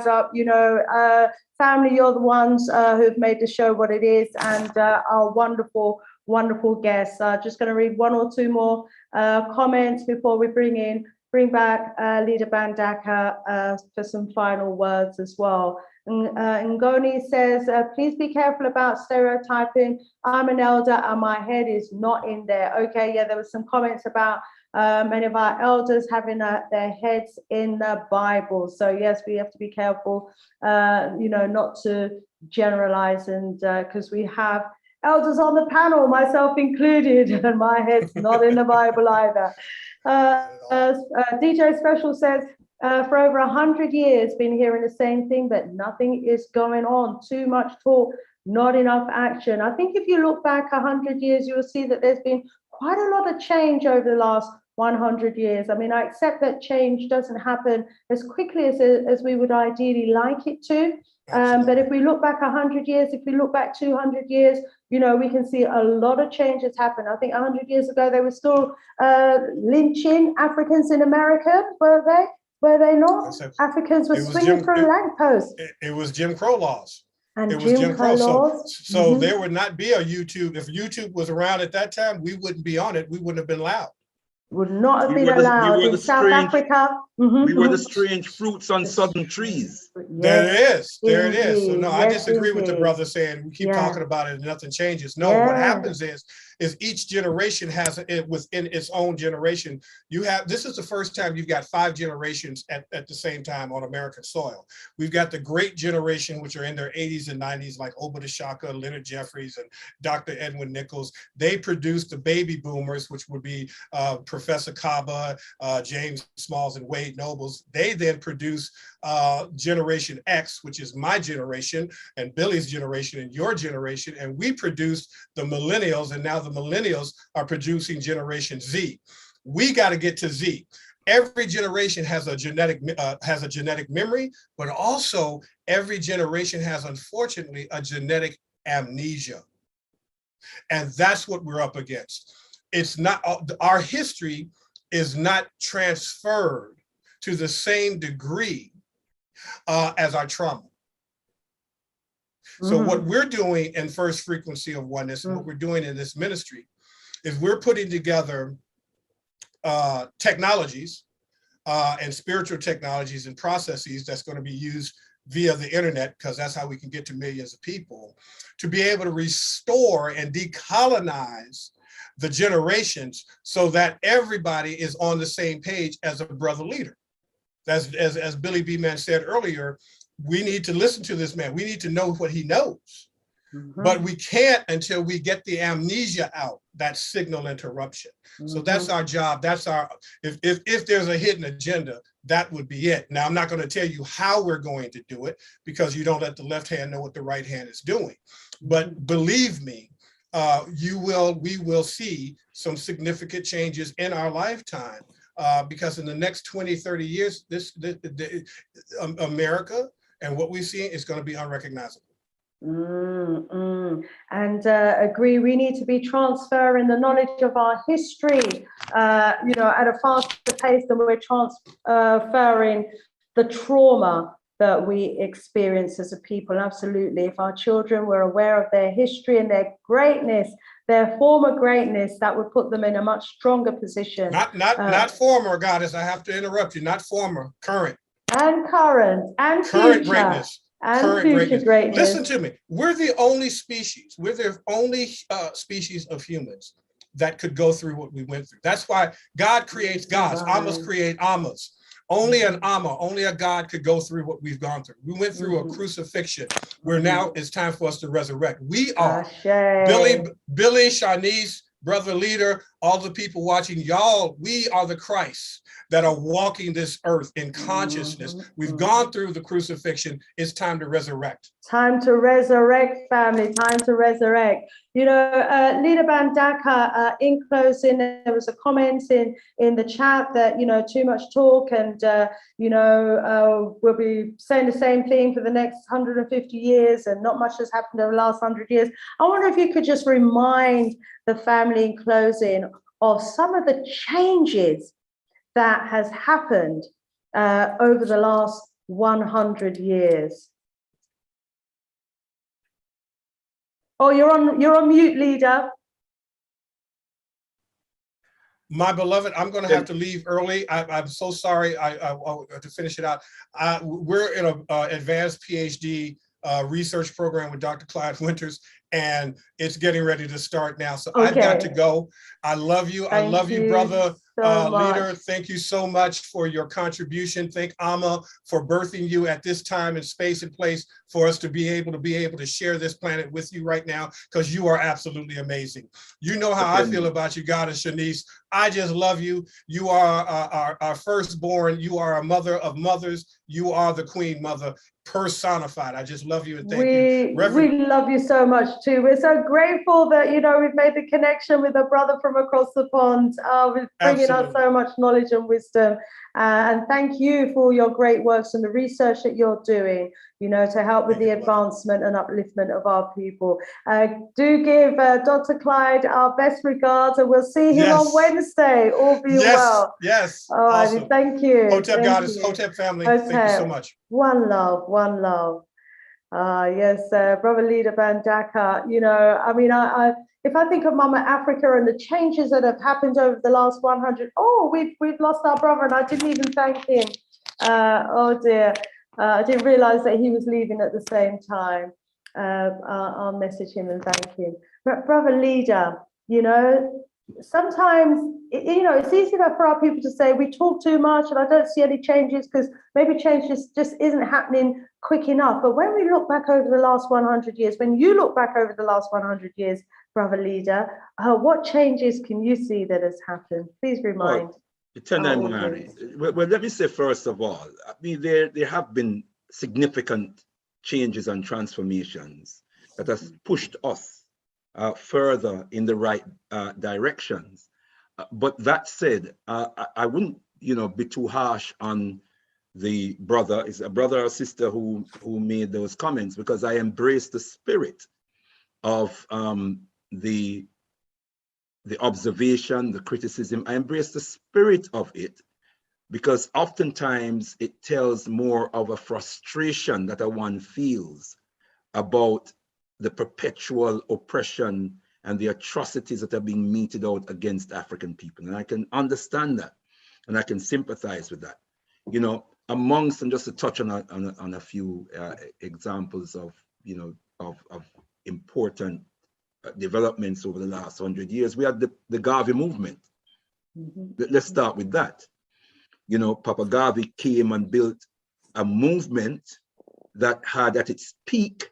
up. You know, family, you're the ones who've made the show what it is, and our wonderful, wonderful guests. Just going to read one or two more comments before we bring back Leader Mbandaka for some final words as well. Ngoni says, please be careful about stereotyping. I'm an elder and my head is not in there. Okay, yeah, there were some comments about many of our elders having their heads in the Bible. So yes, we have to be careful, you know, not to generalize, and because we have elders on the panel, myself included, and my head's not in the Bible either. DJ Special says, for over 100 years, been hearing the same thing, but nothing is going on. Too much talk, not enough action. I think if you look back 100 years, you will see that there's been quite a lot of change over the last 100 years. I mean, I accept that change doesn't happen as quickly as we would ideally like it to. But if we look back 100 years, if we look back 200 years, you know, we can see a lot of changes happen. I think 100 years ago, they were still lynching Africans in America, were they? Were they not? Africans were swinging through lampposts. It was Jim Crow laws. And it was Jim Crow laws. So there would not be a YouTube. If YouTube was around at that time, we wouldn't be on it. We wouldn't have been allowed. Would not have been allowed in South Africa. We were the strange fruits on southern trees. There it is. There it is. So no, I disagree with the brother saying we keep talking about it and nothing changes. No, what happens is each generation has it within its own generation. This is the first time you've got 5 generations at the same time on American soil. We've got the great generation, which are in their 80s and 90s, like Obadiah Shaka, Leonard Jeffries, and Dr. Edwin Nichols. They produced the baby boomers, which would be Professor Kaba, James Smalls, and Wade Nobles. They then produce Generation X, which is my generation, and Billy's generation, and your generation, and we produced the millennials, and now the millennials are producing Generation Z. We got to get to Z. Every generation has a genetic memory, but also every generation has, unfortunately, a genetic amnesia, and that's what we're up against. It's not our history is not transferred to the same degree as our trauma. So what we're doing in First Frequency of Oneness, and what we're doing in this ministry, is we're putting together technologies and spiritual technologies and processes that's going to be used via the internet, because that's how we can get to millions of people, to be able to restore and decolonize the generations so that everybody is on the same page as a brother leader. As Billy Bman said earlier, we need to listen to this man. We need to know what he knows, but we can't until we get the amnesia out, that signal interruption. So that's our job. That's our, if there's a hidden agenda, that would be it. Now, I'm not going to tell you how we're going to do it, because you don't let the left hand know what the right hand is doing. But believe me, we will see some significant changes in our lifetime, because in the next 20, 30 years, America and what we see is going to be unrecognizable. And agree, we need to be transferring the knowledge of our history, at a faster pace than we're transferring the trauma that we experience as a people. Absolutely. If our children were aware of their history and their greatness, their former greatness, that would put them in a much stronger position. Not former, Goddess. I have to interrupt you. Not former, current. And current and current future. Greatness. And current future greatness. Listen to me. We're the only species. We're the only species of humans that could go through what we went through. That's why God creates gods. Amas create Amas. Only an Amma, only a God could go through what we've gone through. We went through a crucifixion where now it's time for us to resurrect. We are Billy, Shanice, brother leader, all the people watching, y'all, we are the Christ that are walking this earth in consciousness. We've gone through the crucifixion. It's time to resurrect. Time to resurrect, family, time to resurrect. Leader Mbandaka, in closing, there was a comment in the chat that, too much talk and, we'll be saying the same thing for the next 150 years and not much has happened over the last 100 years. I wonder if you could just remind the family in closing of some of the changes that has happened over the last 100 years. Oh, you're on mute, leader. My beloved, I'm going to have to leave early. I'm so sorry. To finish it out, we're in an advanced PhD research program with Dr. Clyde Winters, and it's getting ready to start now. So I've got to go. I love you. I love you, brother. Leader, thank you so much for your contribution. Thank Amma for birthing you at this time and space and place for us to be able to share this planet with you right now, because you are absolutely amazing. You know how I feel about you, Goddess Shanice. I just love you. You are our firstborn. You are a mother of mothers. You are the Queen Mother personified. I just love you and thank you. We love you so much too. We're so grateful that, we've made the connection with a brother from across the pond, with bringing us so much knowledge and wisdom. And thank you for your great works and the research that you're doing, to help with the advancement and upliftment of our people. Do give Dr. Clyde our best regards, and we'll see him on Wednesday, all being well. Yes. All right, thank you. Hotep Goddess, Hotep family, thank you so much. One love, one love. Yes, brother leader Mbandaka, if I think of Mama Africa and the changes that have happened over the last 100, we've lost our brother and I didn't even thank him. Oh dear, I didn't realize that he was leaving at the same time. I'll message him and thank him. But brother leader, sometimes, it's easy for our people to say we talk too much and I don't see any changes because maybe change just isn't happening quick enough. But when we look back over the last 100 years, when you look back over the last 100 years, brother leader, what changes can you see that has happened? Please remind. Well, let me say first of all, there have been significant changes and transformations that has pushed us further in the right directions. But that said, I wouldn't, be too harsh on the brother. Is a brother or sister who made those comments, because I embrace the spirit of the observation, the criticism. I embrace the spirit of it, because oftentimes it tells more of a frustration that one feels about the perpetual oppression and the atrocities that are being meted out against African people. And I can understand that, and I can sympathize with that. Amongst, and just to touch on a few examples of, of important developments over the last 100 years, we had the Garvey movement. Let's start with that. Papa Garvey came and built a movement that had at its peak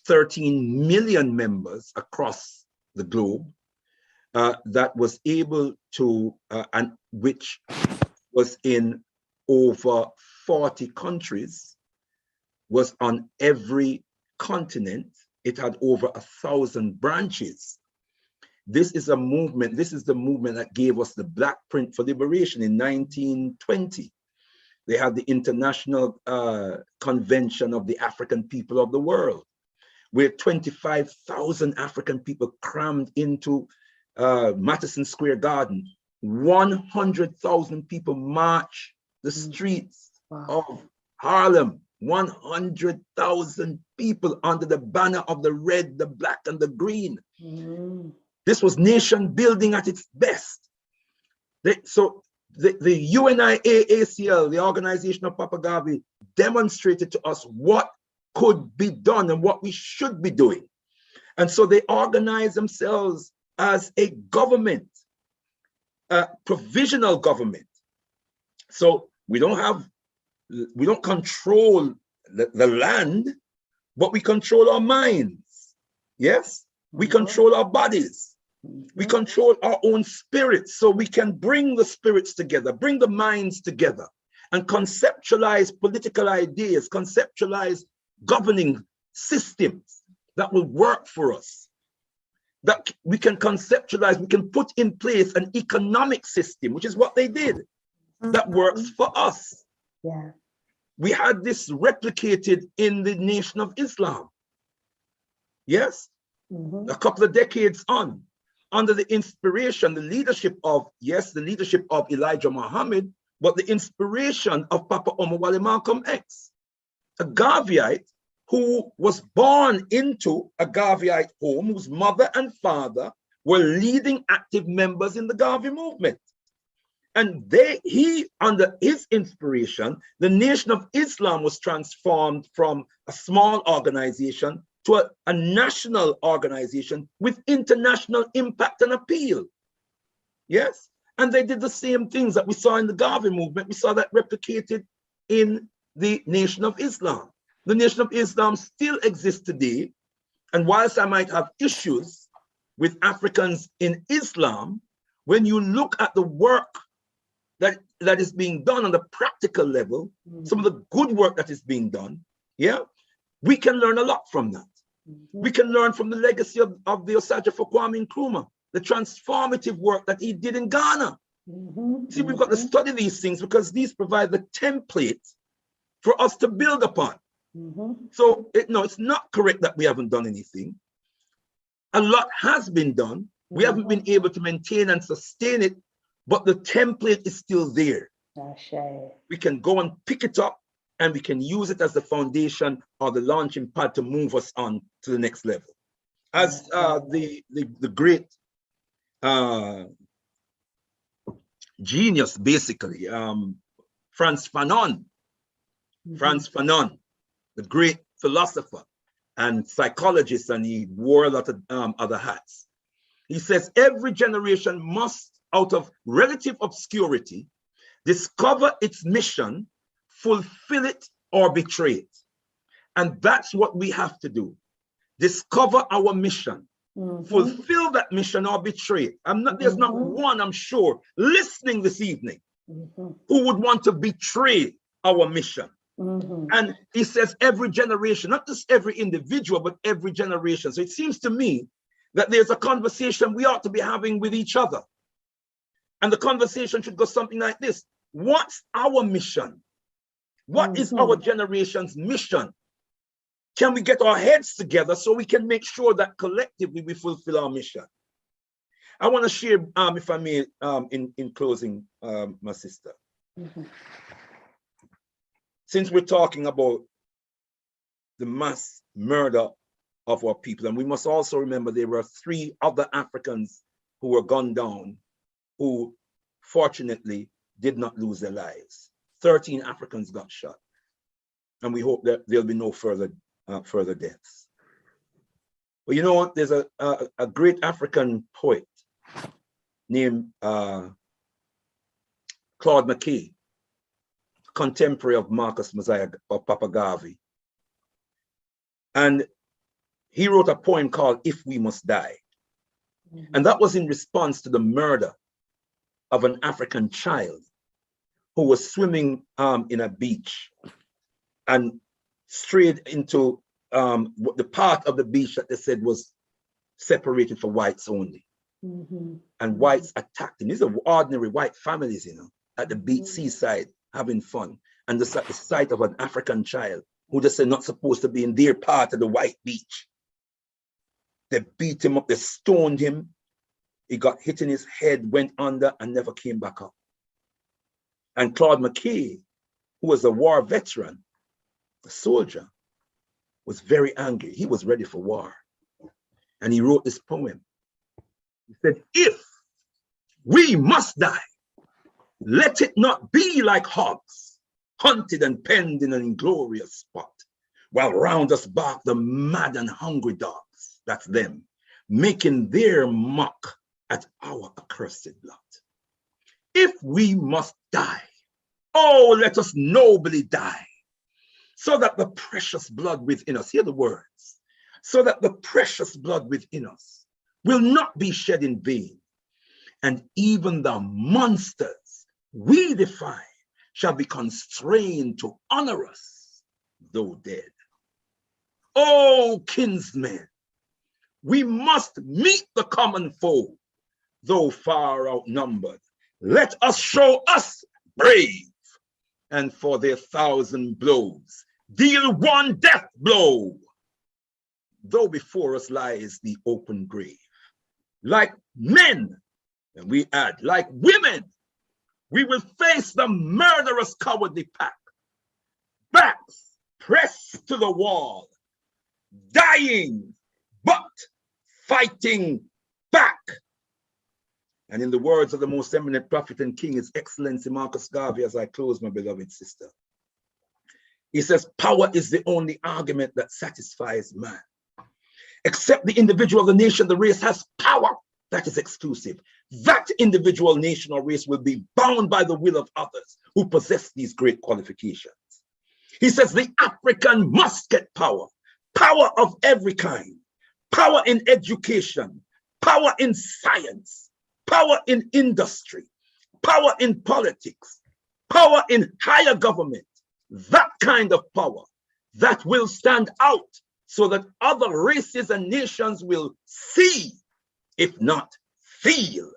13 million members across the globe, that was able to, and which was in over 40 countries, was on every continent. It had over 1,000 branches. This is a movement, this is the movement that gave us the Black Print for Liberation in 1920. They had the International Convention of the African People of the World, where 25,000 African people crammed into Madison Square Garden. 100,000 people march the streets of Harlem. 100,000 people under the banner of the red, the black, and the green. This was nation building at its best. So the UNIAACL, the organization of Papa Garvey, demonstrated to us what could be done and what we should be doing. And so they organized themselves as a government, a provisional government. So we don't control the land, but we control our minds. Yes, we control our bodies. We control our own spirits, so we can bring the spirits together, bring the minds together, and conceptualize political ideas, conceptualize governing systems that will work for us. That we can conceptualize, we can put in place an economic system, which is what they did, that works for us. Yeah. We had this replicated in the Nation of Islam. Yes, a couple of decades on, under the inspiration, the leadership of, yes, the leadership of Elijah Muhammad, but the inspiration of Papa Omowale Malcolm X, a Garveyite who was born into a Garveyite home, whose mother and father were leading active members in the Garvey movement. And he, under his inspiration, the Nation of Islam was transformed from a small organization to a national organization with international impact and appeal. Yes? And they did the same things that we saw in the Garvey movement. We saw that replicated in the Nation of Islam. The Nation of Islam still exists today. And whilst I might have issues with Africans in Islam, when you look at the work that is being done on the practical level, some of the good work that is being done, yeah, we can learn a lot from that. We can learn from the legacy of the Osagyefo Kwame Nkrumah, the transformative work that he did in Ghana. See, we've got to study these things because these provide the template for us to build upon. So, no, it's not correct that we haven't done anything. A lot has been done. We haven't been able to maintain and sustain it, but the template is still there. We can go and pick it up and we can use it as the foundation or the launching pad to move us on to the next level. As the great genius, basically, Frantz Fanon, the great philosopher and psychologist, and he wore a lot of other hats. He says, every generation must, out of relative obscurity, discover its mission, fulfill it, or betray it. And that's what we have to do. Discover our mission, fulfill that mission, or betray it. There's not one, I'm sure, listening this evening who would want to betray our mission. And he says every generation, not just every individual, but every generation. So it seems to me that there's a conversation we ought to be having with each other. And the conversation should go something like this. What's our mission? What is our generation's mission? Can we get our heads together so we can make sure that collectively we fulfill our mission? I want to share, if I may, in closing, my sister. Since we're talking about the mass murder of our people, and we must also remember there were 3 other Africans who were gunned down, who fortunately did not lose their lives. 13 Africans got shot. And we hope that there'll be no further deaths. But you know what? There's a great African poet named Claude McKay, contemporary of Marcus Mosiah of Papa Garvey. And he wrote a poem called If We Must Die. And that was in response to the murder of an African child who was swimming in a beach and strayed into the part of the beach that they said was separated for whites only. And whites attacked him. These are ordinary white families, you know, at the beach seaside having fun. And this at the sight of an African child who just said not supposed to be in their part of the white beach. They beat him up, they stoned him. He got hit in his head, went under, and never came back up. And Claude McKay, who was a war veteran, a soldier, was very angry. He was ready for war. And he wrote this poem. He said, if we must die, let it not be like hogs, hunted and penned in an inglorious spot, while round us bark the mad and hungry dogs, that's them, making their mock at our accursed lot. If we must die, oh, let us nobly die, so that the precious blood within us, hear the words, so that the precious blood within us will not be shed in vain, and even the monsters we defy shall be constrained to honor us, though dead. Oh, kinsmen, we must meet the common foe, though far outnumbered. Let us show us brave, and for their 1,000 blows, deal one death blow, though before us lies the open grave. Like men, and we add, like women, we will face the murderous cowardly pack, backs pressed to the wall, dying, but fighting back. And in the words of the most eminent prophet and king, His Excellency Marcus Garvey, as I close, my beloved sister, he says, power is the only argument that satisfies man. Except the individual, the nation, the race has power that is exclusive. That individual, nation, or race will be bound by the will of others who possess these great qualifications. He says the African must get power, power of every kind, power in education, power in science, power in industry, power in politics, power in higher government, that kind of power that will stand out so that other races and nations will see, if not feel.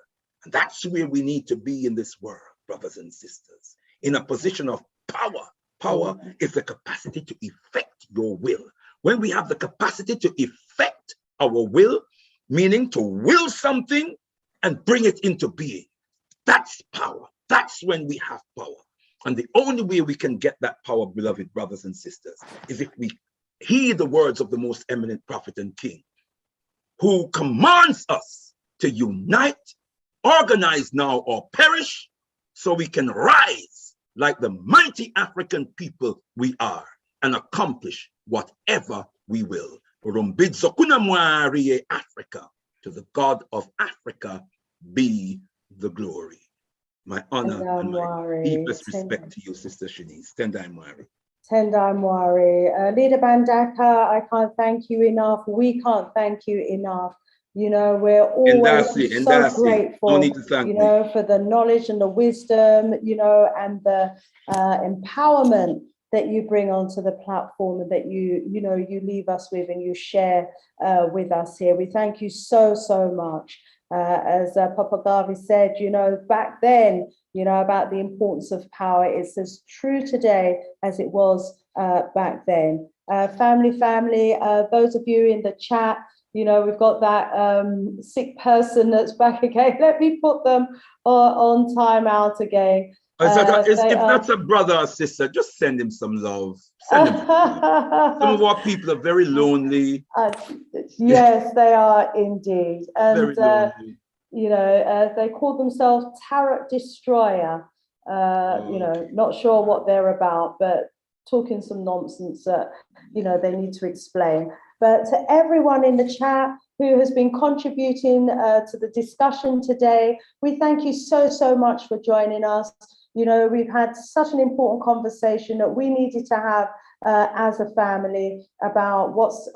And that's where we need to be in this world, brothers and sisters, in a position of power. Power is the capacity to effect your will. When we have the capacity to effect our will, meaning to will something and bring it into being, that's power. That's when we have power. And the only way we can get that power, beloved brothers and sisters, is if we heed the words of the most eminent prophet and king, who commands us to unite, organize now or perish, so we can rise like the mighty African people we are and accomplish whatever we will. Africa, to the God of Africa be the glory. My honor and my deepest respect to you, Sister Shanice. Tendai Mwari. Tendai Mwari. Leader Mbandaka, I can't thank you enough. We can't thank you enough. You know, we're always so grateful, no need to thank you know, me. for the knowledge and the wisdom, you know, and the empowerment that you bring onto the platform and that you leave us with and you share with us here. We thank you so, so much. As Papa Garvey said, you know, back then, you know, about the importance of power. It's as true today as it was back then. Family, those of you in the chat, you know, we've got that sick person that's back again. Let me put them on timeout again. If that's a brother or sister, just send him some love. Send him some love. Some of our people are very lonely. Yes, they are indeed. And, very lonely. You know, they call themselves Tarot Destroyer. You know, not sure what they're about, but talking some nonsense that, you know, they need to explain. But to everyone in the chat who has been contributing to the discussion today, we thank you so, so much for joining us. You know, we've had such an important conversation that we needed to have as a family about what's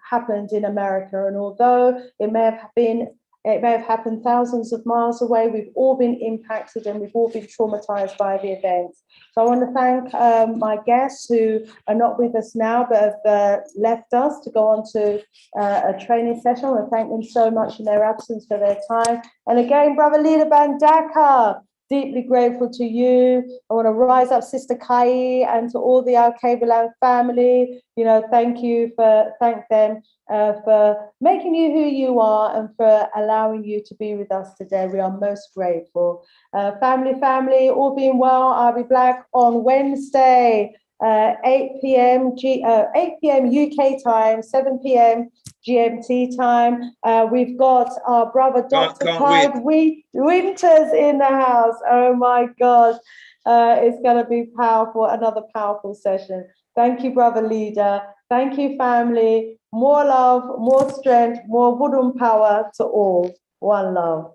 happened in America. And although it may have happened thousands of miles away, we've all been impacted and we've all been traumatized by the events. So I want to thank my guests who are not with us now, but have left us to go on to a training session. I want to thank them so much in their absence for their time. And again, Brother Leader Mbandaka, deeply grateful to you. I want to rise up Sister Kai and to all the Al-Kabilan family. You know, thank them for making you who you are and for allowing you to be with us today. We are most grateful. Family, all being well, I'll be back on Wednesday, 8 p.m. UK time, 7 p.m. GMT time. We've got our brother Dr. Clyde Winters in the house. Oh my gosh, it's going to be powerful, another powerful session. Thank you, brother leader. Thank you, family. More love, more strength, more wooden power to all. One love.